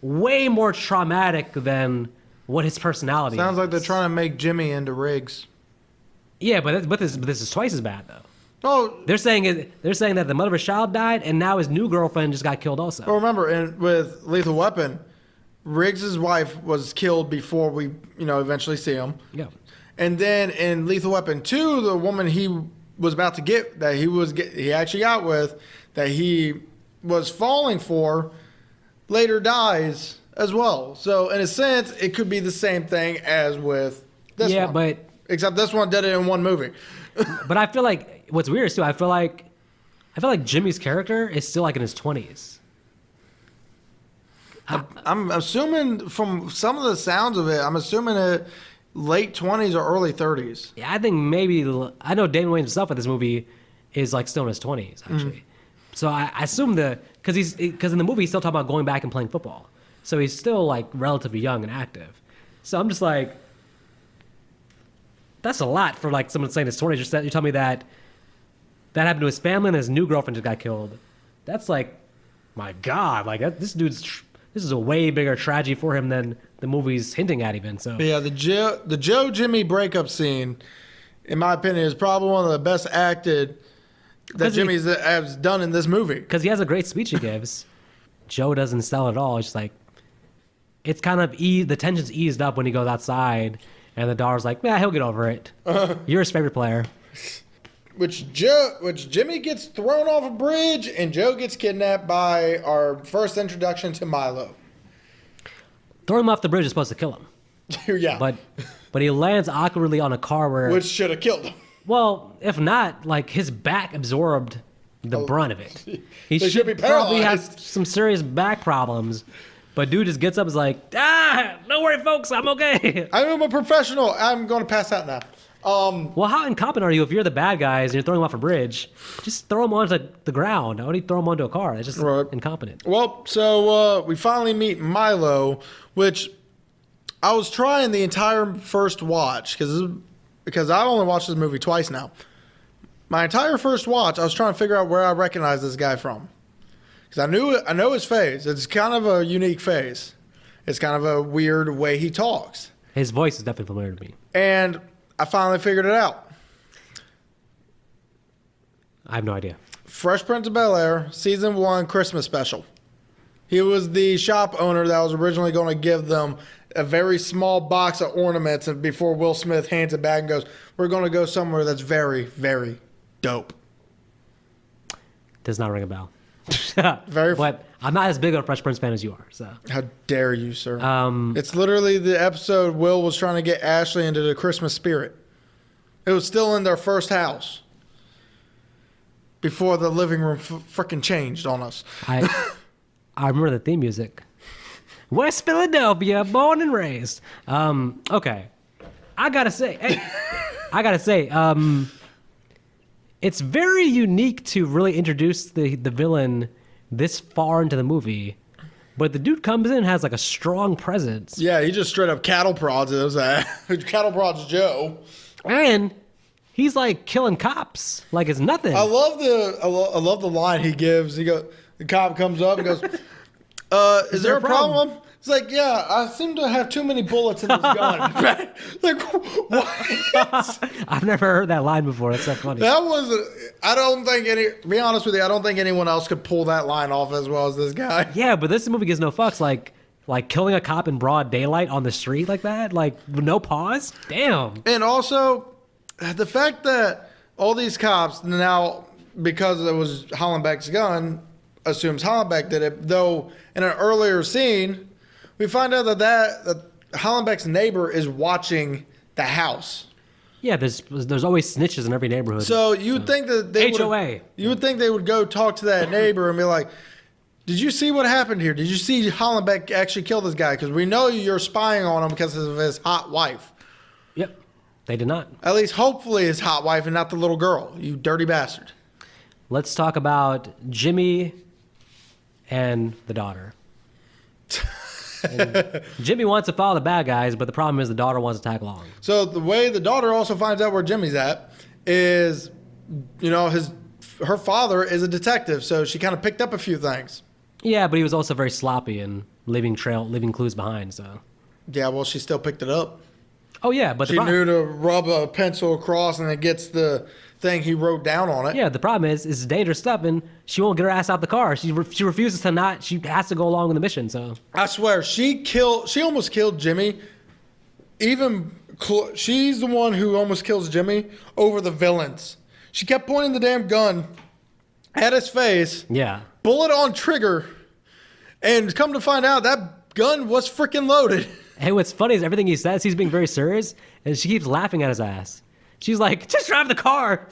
way more traumatic than what his personality Sounds is. like they're trying to make Jimmy into Riggs. Yeah, but this is twice as bad though. Oh, They're saying that the mother of his child died, and now his new girlfriend just got killed also. well, remember, with Lethal Weapon, Riggs' wife was killed before we, eventually see him. Yeah. And then in Lethal Weapon 2, the woman he was about to get, that he actually got with, that he was falling for, later dies as well. So in a sense, it could be the same thing as with this one. Yeah, but Except this one did it in one movie. but I feel like what's weird is too. I feel like Jimmy's character is still like in his 20s. I'm assuming from some of the sounds of it, I'm assuming it late 20s or early 30s. Yeah, I think maybe I know Damon Wayans himself in this movie is like still in his 20s actually. So I assume because in the movie he's still talking about going back and playing football. So he's still like relatively young and active. So I'm just like, that's a lot for like someone saying his 20s. Just that you tell me that happened to his family and his new girlfriend just got killed. That's like, my God, like this is a way bigger tragedy for him than the movie's hinting at even. So Yeah, the Joe Jimmy breakup scene, in my opinion, is probably one of the best acted that Jimmy's has done in this movie. Because he has a great speech he gives. Joe doesn't sell it at all. It's just like, it's kind of the tension's eased up when he goes outside, and the daughter's like, "Yeah, he'll get over it. You're his favorite player." Which Jimmy gets thrown off a bridge, and Joe gets kidnapped by our first introduction to Milo. Throwing him off the bridge is supposed to kill him, Yeah, but he lands awkwardly on a car where, which should have killed him. well, if not, like his back absorbed the brunt of it. He They should be probably have paralyzed. some serious back problems, but dude just gets up and is like, don't worry, folks, I'm okay. I'm a professional. I'm going to pass out now. Well, how incompetent are you if you're the bad guys and you're throwing him off a bridge? Just throw him onto the ground. Why don't you throw him onto a car? That's just Right. incompetent. Well, so we finally meet Milo, which I was trying the entire first watch because I only watched this movie twice now. My entire first watch, I was trying to figure out where I recognize this guy from, because I know his face. It's kind of a unique face. It's kind of a weird way he talks, His voice is definitely familiar to me. and I finally figured it out. I have no idea. Fresh Prince of Bel-Air, Season 1 Christmas Special. He was the shop owner that was originally going to give them a very small box of ornaments, and before Will Smith hands it back and goes, "We're going to go somewhere that's very, very dope." Does not ring a bell. Very. But I'm not as big of a Fresh Prince fan as you are. So How dare you, sir? It's literally the episode Will was trying to get Ashley into the Christmas spirit. It was still in their first house before the living room freaking changed on us. I remember the theme music. West Philadelphia, born and raised. Okay. I gotta say, it's very unique to really introduce the villain this far into the movie, but the dude comes in and has like a strong presence. Yeah, he just straight up cattle prods his ass. Cattle prods Joe. And he's like killing cops like it's nothing. I love the line he gives. The cop comes up and goes, "Is there a problem?" It's like, "Yeah, I seem to have too many bullets in this gun." Like, what? I've never heard that line before. That's so funny. That was. To be honest with you, I don't think anyone else could pull that line off as well as this guy. Yeah, but this movie gives no fucks. Like killing a cop in broad daylight on the street like that, like with no pause. Damn. And also, the fact that all these cops now, because it was Hollenbeck's gun, assumes Hollenbeck did it. Though in an earlier scene, we find out that Hollenbeck's neighbor is watching the house. Yeah, there's always snitches in every neighborhood. So you'd think that they HOA. You would think they would go talk to that neighbor and be like, "Did you see what happened here? Did you see Hollenbeck actually kill this guy? Because we know you're spying on him because of his hot wife." Yep, they did not. At least hopefully his hot wife and not the little girl. You dirty bastard. Let's talk about Jimmy and the daughter. And Jimmy wants to follow the bad guys, but the problem is the daughter wants to tag along. So the way the daughter also finds out where Jimmy's at is, her father is a detective, so she kind of picked up a few things. Yeah, but he was also very sloppy and leaving clues behind. So. Yeah, well, she still picked it up. Oh yeah, but she knew to rub a pencil across, and it gets the thing he wrote down on it. Yeah, the problem is it's dangerous stuff, and she won't get her ass out the car. She refuses to not. She has to go along with the mission. So I swear, she almost killed Jimmy. She's the one who almost kills Jimmy over the villains. She kept pointing the damn gun at his face. Yeah. Bullet on trigger, and come to find out that gun was freaking loaded. Hey, what's funny is everything he says, he's being very serious, and she keeps laughing at his ass. She's like, "Just drive the car,"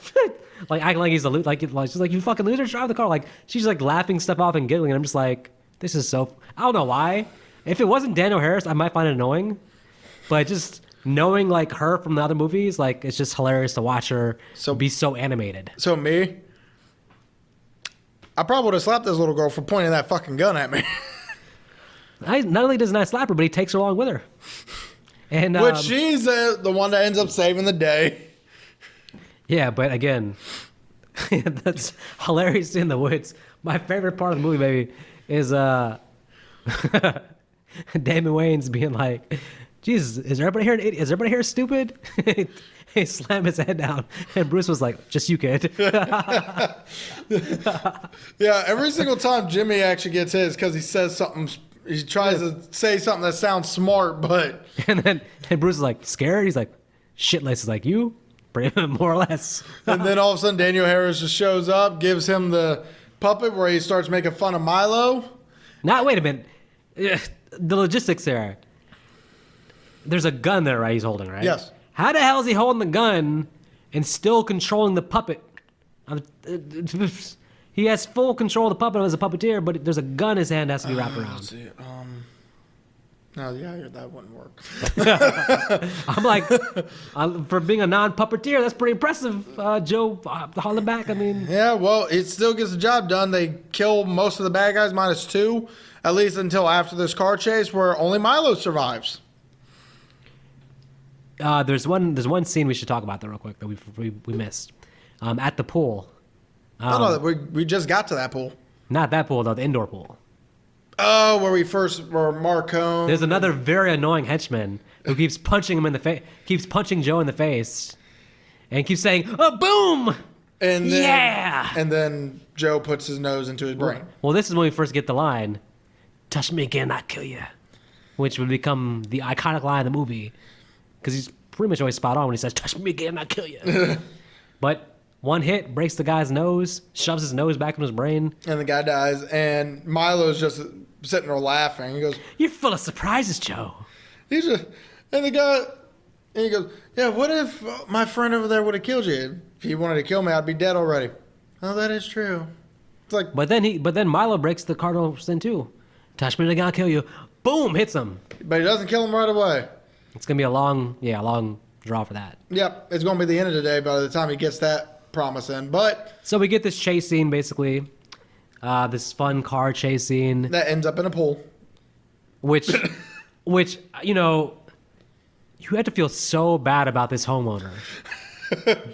like acting like he's a loser. Like she's like, "You fucking loser, drive the car." Like she's like laughing stuff off and giggling, and I'm just like, this is so. I don't know why. If it wasn't Daniel Harris, I might find it annoying, but just knowing like her from the other movies, like it's just hilarious to watch her be so animated. So me, I probably would have slapped this little girl for pointing that fucking gun at me. Not only does not slap her, but he takes her along with her. And which she's the one that ends up saving the day. Yeah, but again, that's hilarious in the woods. My favorite part of the movie, baby, is Damon Wayans being like, "Jesus, is everybody here an idiot? Is everybody here stupid?" He slammed his head down, and Bruce was like, "Just you, kid." Yeah, every single time Jimmy actually gets his because he says something. He tries to say something that sounds smart, but and Bruce is like scared. He's like, "Shitless." Is like, "You." More or less. And then all of a sudden Daniel Harris just shows up, gives him the puppet where he starts making fun of Milo. Wait a minute. The logistics there. There's a gun there, right? He's holding, right? Yes. How the hell is he holding the gun and still controlling the puppet? He has full control of the puppet as a puppeteer, but there's a gun in his hand that has to be wrapped around. Let's see. No, yeah, that wouldn't work. I'm like, for being a non-puppeteer, that's pretty impressive, Joe Hollenbeck. I mean, yeah, well, it still gets the job done. They kill most of the bad guys -2, at least until after this car chase, where only Milo survives. There's one scene we should talk about though, real quick that we missed at the pool. No, we just got to that pool. Not that pool though, the indoor pool. Oh, where Marcone. There's another very annoying henchman who keeps punching him in the face, keeps punching Joe in the face, and keeps saying, "Oh, boom!" And then, yeah. And then Joe puts his nose into his brain. Well, this is when we first get the line, "Touch me again, I'll kill you," which would become the iconic line of the movie, because he's pretty much always spot on when he says, "Touch me again, I'll kill you." But One hit breaks the guy's nose, shoves his nose back in his brain. And the guy dies, and Milo's just sitting there laughing. He goes, "You're full of surprises, Joe." and the guy, and he goes, "Yeah, what if my friend over there would have killed you? If he wanted to kill me, I'd be dead already." Oh, that is true. It's like, But then Milo breaks the cardinal sin too. Touch me, I'll kill you. Boom, hits him. but he doesn't kill him right away. It's gonna be a long draw for that. Yep, it's going to be the end of the day by the time he gets that promise in. But So we get this chase scene, basically, this fun car chase scene, that ends up in a pool. which you have to feel so bad about this homeowner.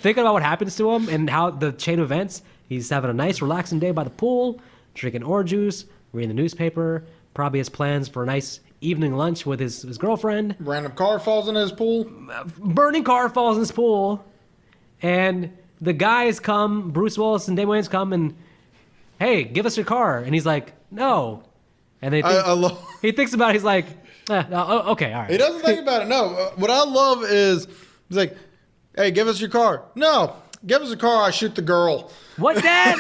Thinking about what happens to him and how the chain of events. He's having a nice, relaxing day by the pool, drinking orange juice, reading the newspaper. Probably has plans for a nice evening lunch with his girlfriend. Random car falls in his pool. Burning car falls in his pool, and the guys come, Bruce Willis and Damon Wayans come, and hey, give us your car. And he's like, no. And they think, he thinks about it. He's like, okay, all right. He doesn't think about it. No. What I love is he's like, hey, give us your car. No, give us a car. I shoot the girl. What, Dad?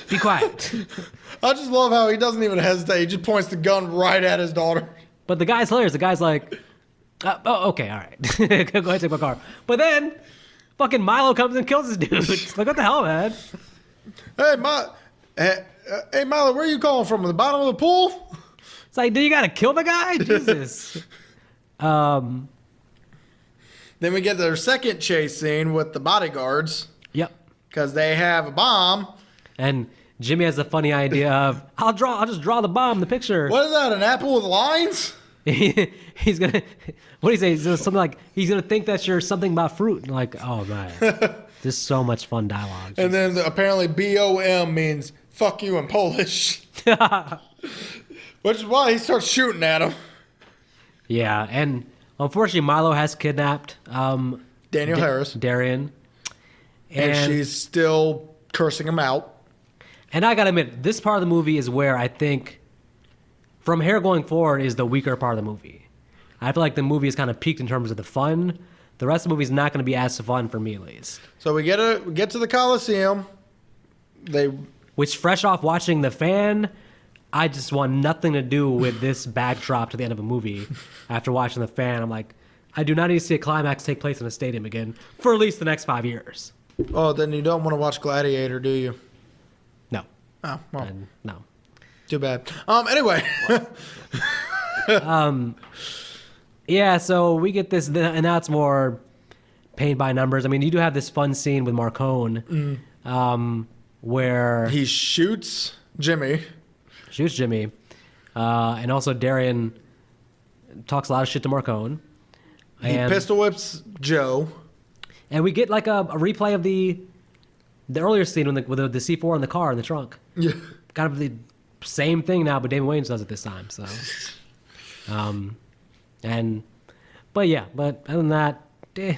Be quiet. I just love how he doesn't even hesitate. He just points the gun right at his daughter. But the guy's hilarious. The guy's like, okay, all right. Go ahead, take my car. But then fucking Milo comes and kills this dude. Like, what the hell, man? Hey, Milo, where are you calling from? The bottom of the pool? It's like, do you gotta kill the guy? Jesus. Then we get their second chase scene with the bodyguards. Yep. Because they have a bomb. And Jimmy has a funny idea of, I'll just draw the bomb, the picture. What is that, an apple with lines? He's gonna, what do you say? He's gonna, something like, he's gonna think that you're something about fruit. And like, oh man, just so much fun dialogue. And then apparently BOM means fuck you in Polish. Which is why he starts shooting at him. Yeah, and unfortunately Milo has kidnapped Daniel Harris. Darian. And she's still cursing him out. And I gotta admit, this part of the movie is where I think, from here going forward, is the weaker part of the movie. I feel like the movie is kind of peaked in terms of the fun. The rest of the movie is not going to be as fun for me, at least. So we get to the Coliseum. Which, fresh off watching The Fan, I just want nothing to do with this backdrop to the end of a movie. After watching The Fan, I'm like, I do not need to see a climax take place in a stadium again for at least the next 5 years. Oh, then you don't want to watch Gladiator, do you? No. Oh, well. No. Too bad. Anyway. Yeah, so we get this, and now it's more paint by numbers. I mean, you do have this fun scene with Marcone, where he shoots Jimmy. And also Darian talks a lot of shit to Marcone. He pistol whips Joe. And we get like a replay of the earlier scene with the C4 in the car in the trunk. Yeah. Kind of the same thing now, but Damon Wayans does it this time. So, but other than that, you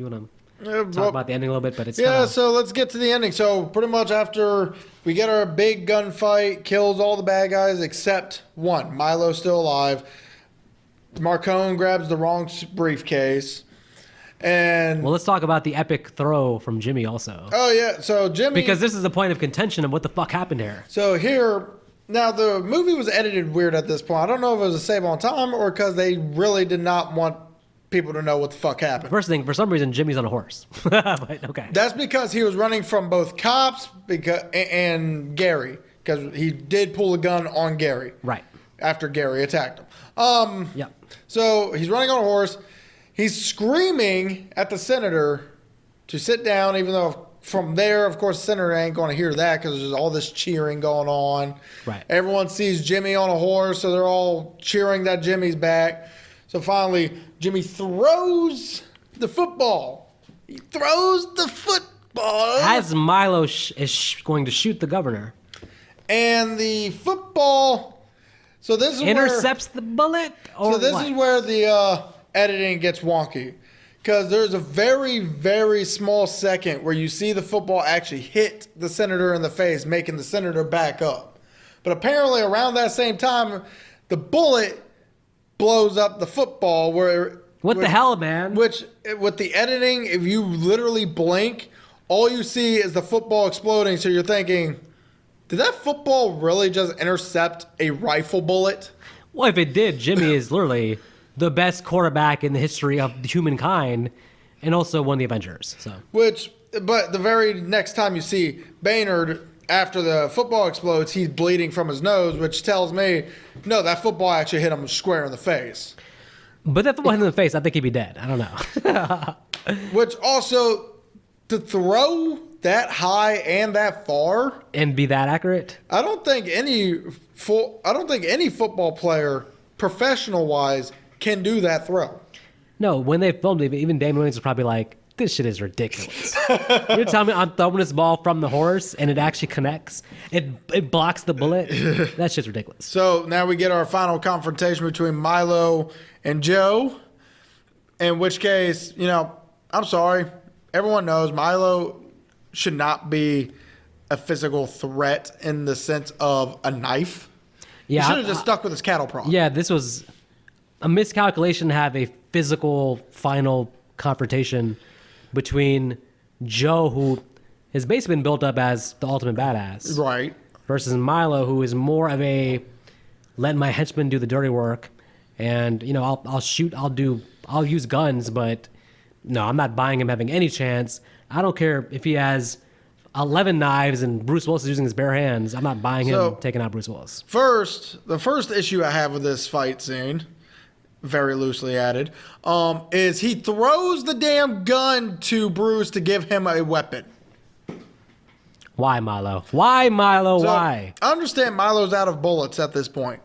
want to talk about the ending a little bit? But it's so let's get to the ending. So pretty much after we get our big gunfight, kills all the bad guys except one. Milo's still alive. Marcone grabs the wrong briefcase. And well, let's talk about the epic throw from Jimmy also. Oh, yeah. So Jimmy... Because this is the point of contention of what the fuck happened here. So here... Now, the movie was edited weird at this point. I don't know if it was a save on time or because they really did not want people to know what the fuck happened. First thing, for some reason, Jimmy's on a horse. But, okay. That's because he was running from both cops and Gary. Because he did pull a gun on Gary. Right. After Gary attacked him. Yeah. So he's running on a horse. He's screaming at the senator to sit down, even though from there, of course, the senator ain't going to hear that because there's all this cheering going on. Right. Everyone sees Jimmy on a horse, so they're all cheering that Jimmy's back. So finally, Jimmy throws the football. He throws the football. As Milo is going to shoot the governor. And the football... So this is intercepts the bullet? Or so this what? is where the editing gets wonky. Because there's a very, very small second where you see the football actually hit the senator in the face, making the senator back up. But apparently around that same time, the bullet blows up the football. What the hell, man? Which, with the editing, if you literally blink, all you see is the football exploding. So you're thinking, did that football really just intercept a rifle bullet? Well, if it did, Jimmy is literally the best quarterback in the history of humankind, and also won the Avengers. So, But the very next time you see Baynard, after the football explodes, he's bleeding from his nose, which tells me, no, that football actually hit him square in the face. but that football hit him in the face, I think he'd be dead. I don't know. Which also, to throw that high and that far, And be that accurate? I don't think any football player, professional wise, can do that throw. No, when they filmed it, even Damon Wayans was probably like, this shit is ridiculous. You're telling me I'm throwing this ball from the horse and it actually connects? It blocks the bullet? That shit's ridiculous. So now we get our final confrontation between Milo and Joe. In which case, I'm sorry. Everyone knows Milo should not be a physical threat in the sense of a knife. Yeah, he should have just stuck with his cattle prod. Yeah, this was a miscalculation to have a physical final confrontation between Joe, who has basically been built up as the ultimate badass, Right. versus Milo, who is more of a let my henchmen do the dirty work, and I'll shoot, I'll use guns, but no, I'm not buying him having any chance. I don't care if he has 11 knives and Bruce Willis is using his bare hands. I'm not buying him taking out Bruce Willis. The first issue I have with this fight scene, very loosely added, is he throws the damn gun to Bruce to give him a weapon. Why, Milo? Why, Milo? So, Why? I understand Milo's out of bullets at this point.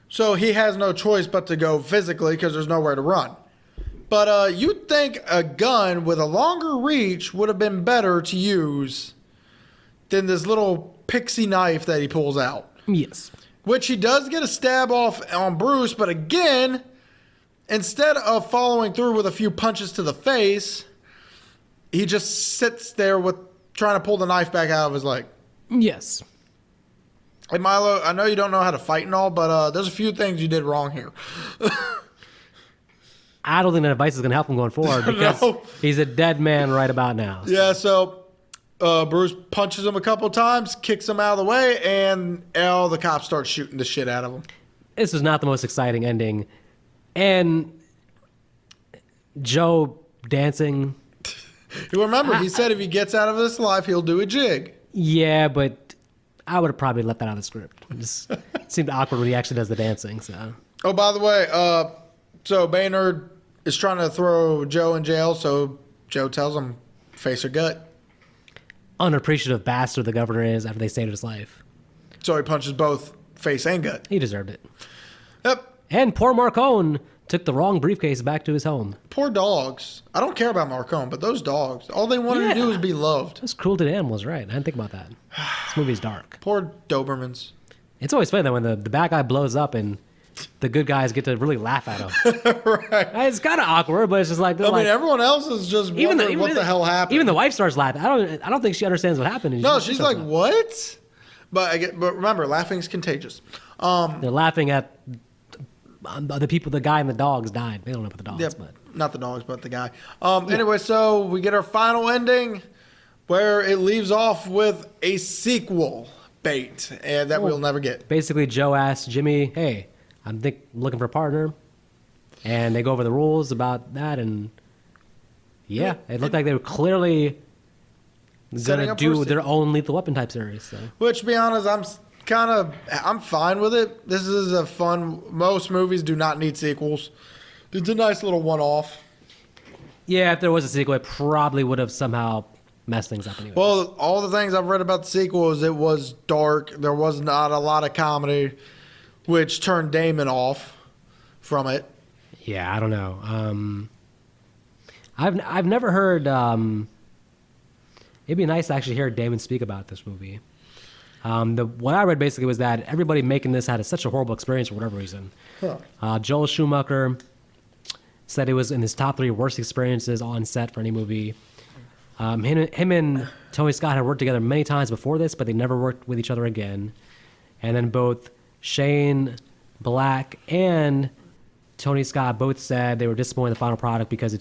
So he has no choice but to go physically because there's nowhere to run. But you'd think a gun with a longer reach would have been better to use than this little pixie knife that he pulls out. Yes. Which he does get a stab off on Bruce, but again, instead of following through with a few punches to the face, he just sits there with trying to pull the knife back out of his leg. Yes. Hey, Milo, I know you don't know how to fight and all, but there's a few things you did wrong here. I don't think that advice is going to help him going forward because No. he's a dead man right about now. Yeah, so Bruce punches him a couple times, kicks him out of the way, and the cops start shooting the shit out of him. This was not the most exciting ending. And Joe dancing. You remember, he said if he gets out of this life, he'll do a jig. Yeah, but I would have probably left that out of the script. It just seemed awkward when he actually does the dancing. So. Oh, by the way, so Baynard is trying to throw Joe in jail, so Joe tells him, face or gut. Unappreciative bastard the governor is after they saved his life. So he punches both face and gut. He deserved it. Yep. And poor Marcone took the wrong briefcase back to his home. Poor dogs. I don't care about Marcone, but those dogs, all they wanted to do was be loved. That's cruelty to animals, right? I didn't think about that. This movie's dark. Poor Dobermans. It's always funny that when the bad guy blows up and the good guys get to really laugh at him. Right. It's kind of awkward, but it's just like... I mean, everyone else is just wondering what the hell happened. Even the wife starts laughing. I don't think she understands what happened. No, she's like, what? But remember, laughing is contagious. They're laughing at the people, the guy and the dogs died. They don't know about the dogs, Yep. but... Not the dogs, but the guy. Anyway, so we get our final ending where it leaves off with a sequel bait and that we'll never get. Basically, Joe asks Jimmy, hey, I'm looking for a partner. And they go over the rules about that. And yeah, it looked like they were clearly going to do their own Lethal Weapon type series. So. Which, to be honest, I'm fine with it. This is a fun, most movies do not need sequels. It's a nice little one-off. Yeah, if there was a sequel, it probably would have somehow messed things up anyway. Well, all the things I've read about the sequel is it was dark. There was not a lot of comedy, which turned Damon off from it. Yeah, I don't know. I've never heard. It'd be nice to actually hear Damon speak about this movie. What I read basically was that everybody making this had such a horrible experience for whatever reason. Huh. Joel Schumacher said it was in his top 3 worst experiences on set for any movie. Him and Tony Scott had worked together many times before this, but they never worked with each other again. And then both Shane Black and Tony Scott both said they were disappointed in the final product because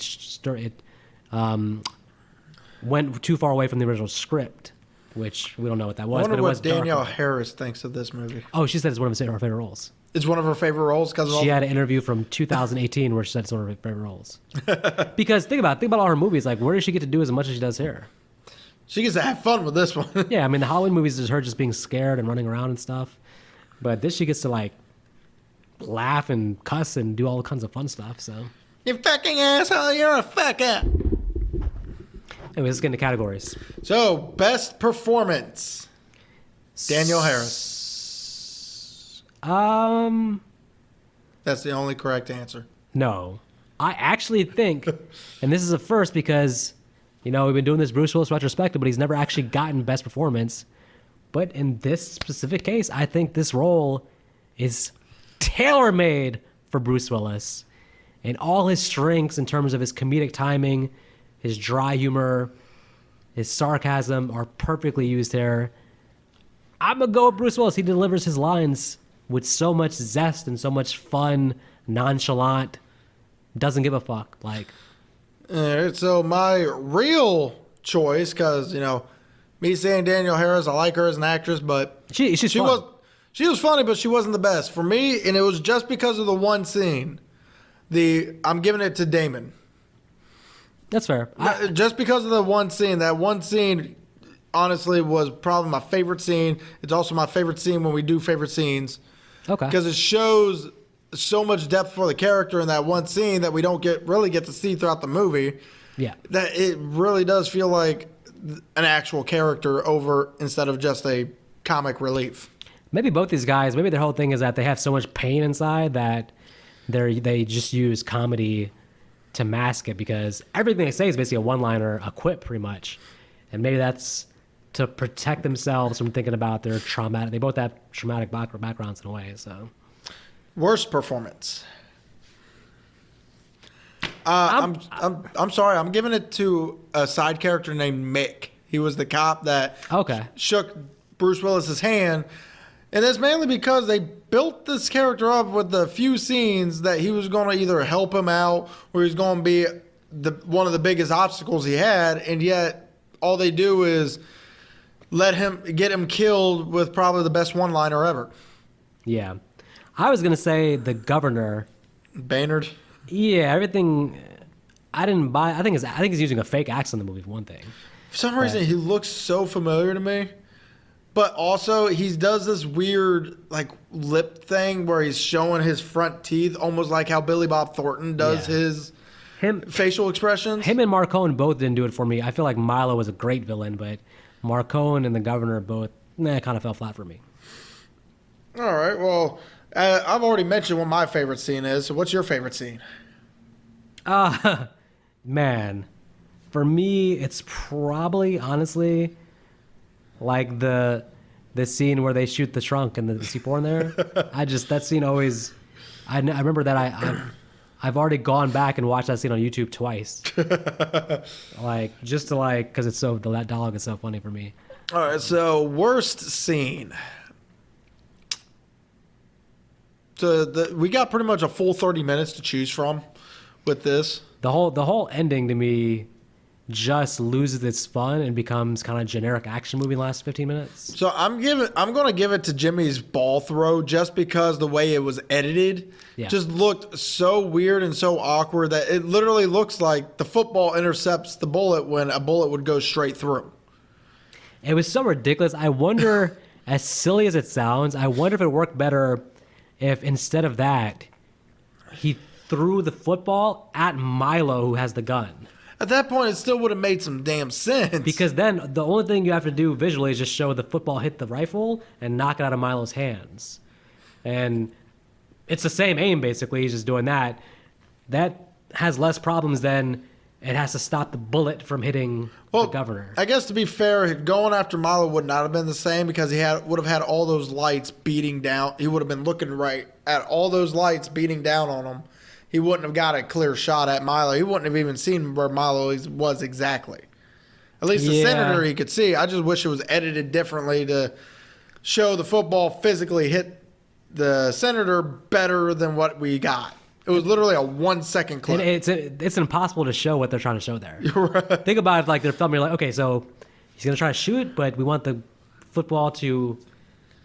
went too far away from the original script, which we don't know what that I was. wonder But it what was Danielle darker. Harris thinks of this movie. Oh, she said it's one of her favorite roles. It's one of her favorite roles because She had an interview from 2018 where she said it's one of her favorite roles. Because think about all her movies. Like, where does she get to do as much as she does here? she gets to have fun with this one. Yeah, I mean, the Halloween movies is her just being scared and running around and stuff. But this, she gets to, like, laugh and cuss and do all kinds of fun stuff, so. You fucking asshole, you're a fucker. Anyway, let's get into categories. So, best performance. Danielle Harris. That's the only correct answer. No. I actually think, and this is a first because, you know, we've been doing this Bruce Willis retrospective, but he's never actually gotten best performance. But in this specific case, I think this role is tailor-made for Bruce Willis. And all his strengths in terms of his comedic timing, his dry humor, his sarcasm are perfectly used here. I'm going to go with Bruce Willis. He delivers his lines with so much zest and so much fun, nonchalant, doesn't give a fuck. Like, So my real choice, because, you know, me saying Danielle Harris, I like her as an actress, but she's fun. she was funny, but she wasn't the best. For me, and it was just because of the one scene, I'm giving it to Damon. That's fair. Just because of the one scene. That one scene, honestly, was probably my favorite scene. It's also my favorite scene when we do favorite scenes. Okay. Because it shows so much depth for the character in that one scene that we don't really get to see throughout the movie. Yeah. That it really does feel like an actual character over instead of just a comic relief. Maybe both these guys, maybe their whole thing is that they have so much pain inside that they just use comedy to mask it, because everything they say is basically a one-liner, a quip pretty much. And maybe that's to protect themselves from thinking about their traumatic. They both have traumatic backgrounds in a way. So, worst performance. I'm sorry. I'm giving it to a side character named Mick. He was the cop that shook Bruce Willis's hand, and that's mainly because they built this character up with the few scenes that he was going to either help him out or he's going to be one of the biggest obstacles he had, and yet all they do is get him killed with probably the best one-liner ever. Yeah. I was going to say the governor. Baynard? Yeah, everything I didn't buy. I think he's using a fake accent in the movie for one thing. For some reason, he looks so familiar to me. But also, he does this weird like lip thing where he's showing his front teeth, almost like how Billy Bob Thornton does his facial expressions. Him and Marcone both didn't do it for me. I feel like Milo was a great villain, but Marcone and the governor both kind of fell flat for me. All right, well, I've already mentioned what my favorite scene is. So what's your favorite scene? Man, for me, it's probably, honestly, like the scene where they shoot the trunk and the C4 in there. That scene always, I remember that I've already gone back and watched that scene on YouTube twice. Because it's that dialogue is so funny for me. All right, so worst scene. So we got pretty much a full 30 minutes to choose from with this. The whole ending to me just loses its fun and becomes kind of generic action movie in the last 15 minutes. So I'm going to give it to Jimmy's ball throw just because the way it was edited just looked so weird and so awkward that it literally looks like the football intercepts the bullet when a bullet would go straight through. It was so ridiculous. I wonder, as silly as it sounds, I wonder if it worked better if instead of that, he threw the football at Milo, who has the gun. At that point, it still would have made some damn sense. Because then the only thing you have to do visually is just show the football hit the rifle and knock it out of Milo's hands. And it's the same aim, basically. He's just doing that. That has less problems than it has to stop the bullet from hitting the governor. I guess to be fair, going after Milo would not have been the same because he would have had all those lights beating down. He would have been looking right at all those lights beating down on him. He wouldn't have got a clear shot at Milo. He wouldn't have even seen where Milo was exactly. At least the senator he could see. I just wish it was edited differently to show the football physically hit the senator better than what we got. It was literally a 1 second clip. And it's impossible to show what they're trying to show there. You're right. Think about it like they're filming. You're like, okay, so he's gonna try to shoot, but we want the football to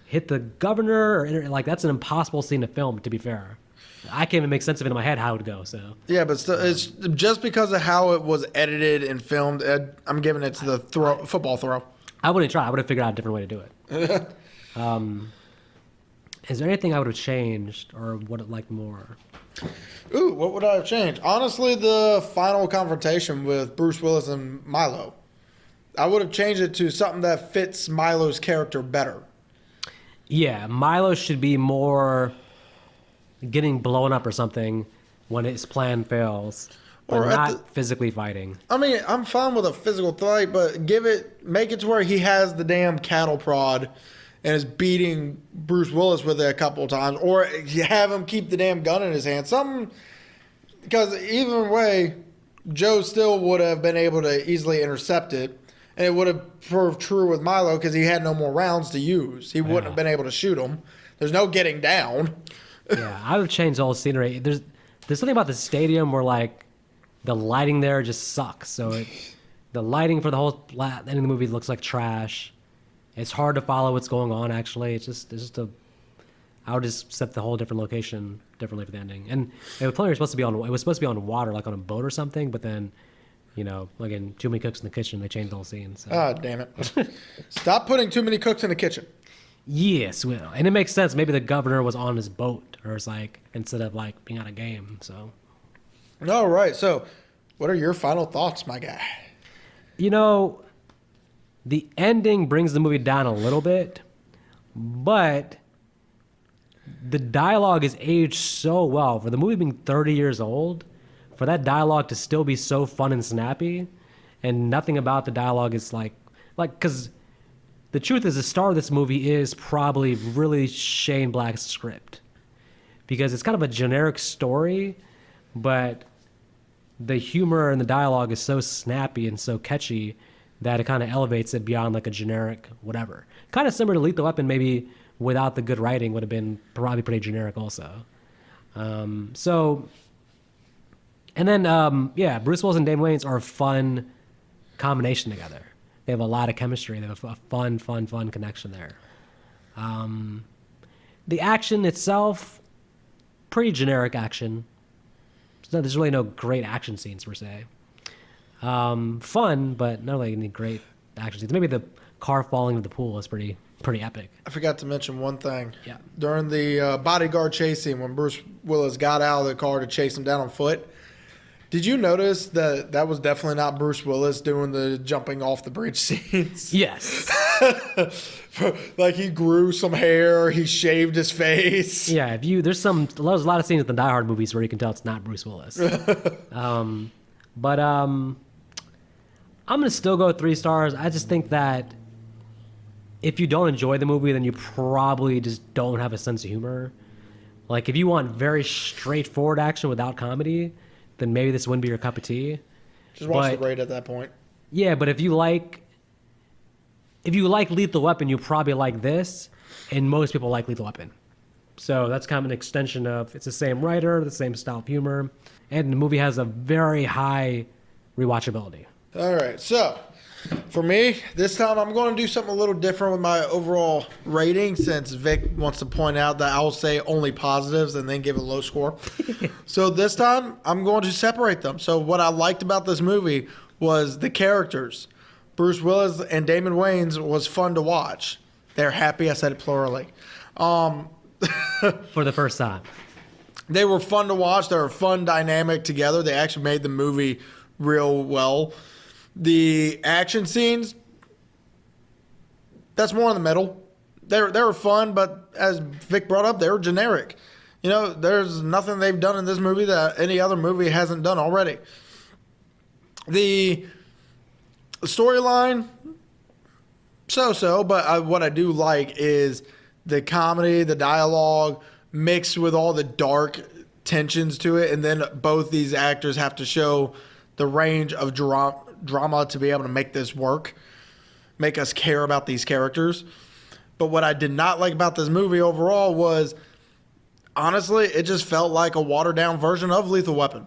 hit the governor, or like that's an impossible scene to film. To be fair, I can't even make sense of it in my head how it would go. So Yeah, but still, it's just because of how it was edited and filmed. I'm giving it to the football throw. I wouldn't try. I would have figured out a different way to do it. Is there anything I would have changed or would have liked more? Ooh, what would I have changed? Honestly, the final confrontation with Bruce Willis and Milo. I would have changed it to something that fits Milo's character better. Yeah, Milo should be more getting blown up or something when his plan fails, but Or not physically fighting. I mean, I'm fine with a physical fight, but make it to where he has the damn cattle prod and is beating Bruce Willis with it a couple of times, or you have him keep the damn gun in his hand. Something, because either way, Joe still would have been able to easily intercept it, and it would have proved true with Milo because he had no more rounds to use. He wouldn't have been able to shoot him. There's no getting down. Yeah, I would have changed the whole scenery. There's something about the stadium where like the lighting there just sucks. So the lighting for the whole end of the movie looks like trash. It's hard to follow what's going on. Actually, it's just I would just set the whole different location differently for the ending. And it was supposed to be on water, like on a boat or something. But then, again, too many cooks in the kitchen. They changed the whole scene. So. Ah, damn it! Stop putting too many cooks in the kitchen. Yes, Will. And it makes sense. Maybe the governor was on his boat, or it's like instead of like being on a game. So, All right. So, what are your final thoughts, my guy? The ending brings the movie down a little bit, but the dialogue is aged so well. For the movie being 30 years old, for that dialogue to still be so fun and snappy, and nothing about the dialogue is because the truth is the star of this movie is probably really Shane Black's script, because it's kind of a generic story, but the humor and the dialogue is so snappy and so catchy that it kind of elevates it beyond like a generic whatever. Kind of similar to Lethal Weapon, maybe without the good writing would have been probably pretty generic also. And then Bruce Willis and Damon Wayans are a fun combination together. They have a lot of chemistry. They have a fun connection there. The action itself, pretty generic action. There's really no great action scenes per se. Fun, but not really any great action scenes. Maybe the car falling into the pool is pretty epic. I forgot to mention one thing. Yeah. During the bodyguard chase scene, when Bruce Willis got out of the car to chase him down on foot, did you notice that was definitely not Bruce Willis doing the jumping off the bridge scenes? Yes. Like he grew some hair, he shaved his face. Yeah, there's a lot of scenes in the Die Hard movies where you can tell it's not Bruce Willis. But I'm gonna still go 3 stars. I just think that if you don't enjoy the movie, then you probably just don't have a sense of humor. Like if you want very straightforward action without comedy, then maybe this wouldn't be your cup of tea. Just watch the raid at that point. Yeah, but if you like Lethal Weapon, you probably like this, and most people like Lethal Weapon. So that's kind of an extension of it's the same writer, the same style of humor, and the movie has a very high rewatchability. All right, so for me, this time I'm going to do something a little different with my overall rating, since Vic wants to point out that I will say only positives and then give it a low score. So this time I'm going to separate them. So what I liked about this movie was the characters. Bruce Willis and Damon Wayans was fun to watch. They're happy. I said it plurally. For the first time. They were fun to watch. They were a fun dynamic together. They actually made the movie real well. The action scenes, that's more in the middle. They were fun, but as Vic brought up, they were generic. There's nothing they've done in this movie that any other movie hasn't done already. The storyline, so, but what I do like is the comedy, the dialogue, mixed with all the dark tensions to it, and then both these actors have to show the range of drama to be able to make this work, make us care about these characters. But what I did not like about this movie overall was honestly, it just felt like a watered down version of Lethal Weapon.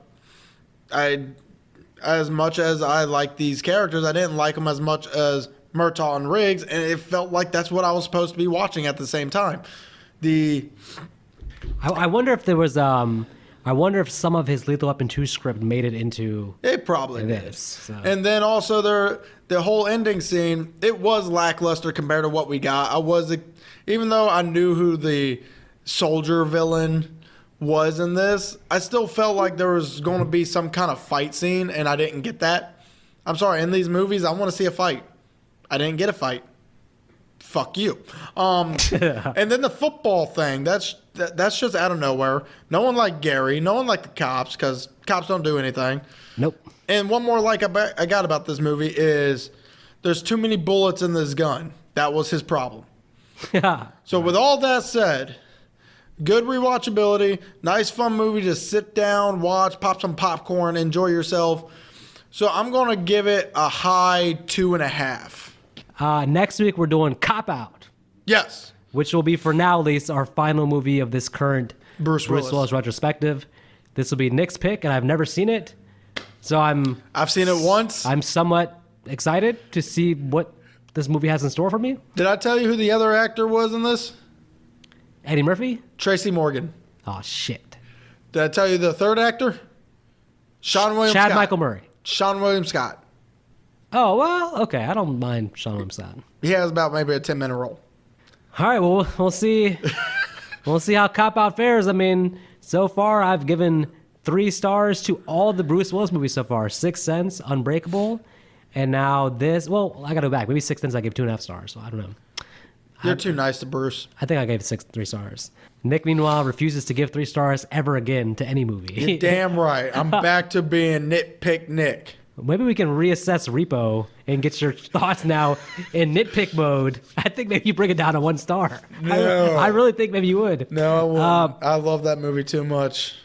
As much as I like these characters, I didn't like them as much as Murtaugh and Riggs, and it felt like that's what I was supposed to be watching at the same time. I wonder if there was I wonder if some of his Lethal Weapon 2 script made it into It probably did. this. So. And then also the whole ending scene, it was lackluster compared to what we got. Even though I knew who the soldier villain was in this, I still felt like there was going to be some kind of fight scene, and I didn't get that. I'm sorry, in these movies, I want to see a fight. I didn't get a fight. Fuck you. And then the football thing, that's just out of nowhere. No one liked Gary. No one liked the cops, because cops don't do anything. Nope. And one more I got about this movie is there's too many bullets in this gun. That was his problem. So with all that said, good rewatchability, nice fun movie to sit down, watch, pop some popcorn, enjoy yourself. So I'm going to give it a high 2.5. Next week we're doing Cop Out. Yes. Which will be, for now at least, our final movie of this current Bruce Willis retrospective. This will be Nick's pick, and I've never seen it. So I've seen it once. I'm somewhat excited to see what this movie has in store for me. Did I tell you who the other actor was in this? Eddie Murphy? Tracy Morgan. Oh, shit. Did I tell you the third actor? Sean William Chad Scott. Michael Murray. Sean William Scott. Oh, well, okay. I don't mind Sean William Scott. He has about maybe a 10-minute role. All right, well, we'll see. We'll see how Cop Out fares. I mean, so far I've given 3 stars to all the Bruce Willis movies so far. Sixth Sense, Unbreakable, and now this. Well, I got to go back. Maybe Sixth Sense I gave 2.5 stars, so I don't know. You're too nice to Bruce. I think I gave 3 stars. Nick, meanwhile, refuses to give 3 stars ever again to any movie. You're damn right. I'm back to being nitpick Nick. Maybe we can reassess Repo and get your thoughts now in nitpick mode. I think maybe you bring it down to 1 star. No. I really think maybe you would. No, I wouldn't. I love that movie too much.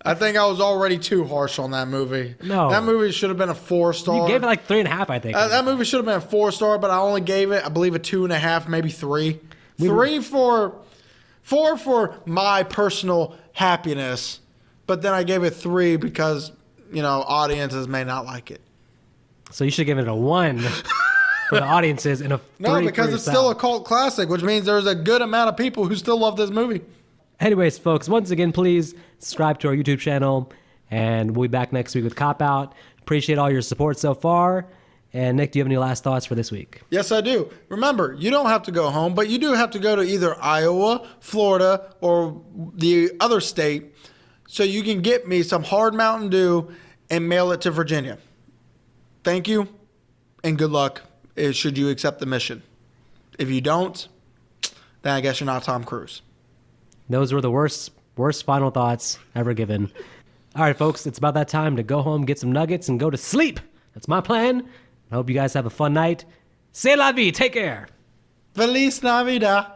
I think I was already too harsh on that movie. No. That movie should have been a 4-star. You gave it like 3.5, I think. That movie should have been a 4-star, but I only gave it, I believe, a 2.5, maybe 3. 4 for my personal happiness, but then I gave it 3 because, audiences may not like it. So you should give it a 1 for the audiences and a 3 No, because for it's yourself. still a cult classic, which means there's a good amount of people who still love this movie. Anyways, folks, once again, please subscribe to our YouTube channel, and we'll be back next week with Cop Out. Appreciate all your support so far. And Nick, do you have any last thoughts for this week? Yes, I do. Remember, you don't have to go home, but you do have to go to either Iowa, Florida, or the other state so you can get me some hard Mountain Dew and mail it to Virginia. Thank you, and good luck should you accept the mission. If you don't, then I guess you're not Tom Cruise. Those were the worst final thoughts ever given. All right, folks, it's about that time to go home, get some nuggets, and go to sleep. That's my plan. I hope you guys have a fun night. C'est la vie. Take care. Feliz Navidad.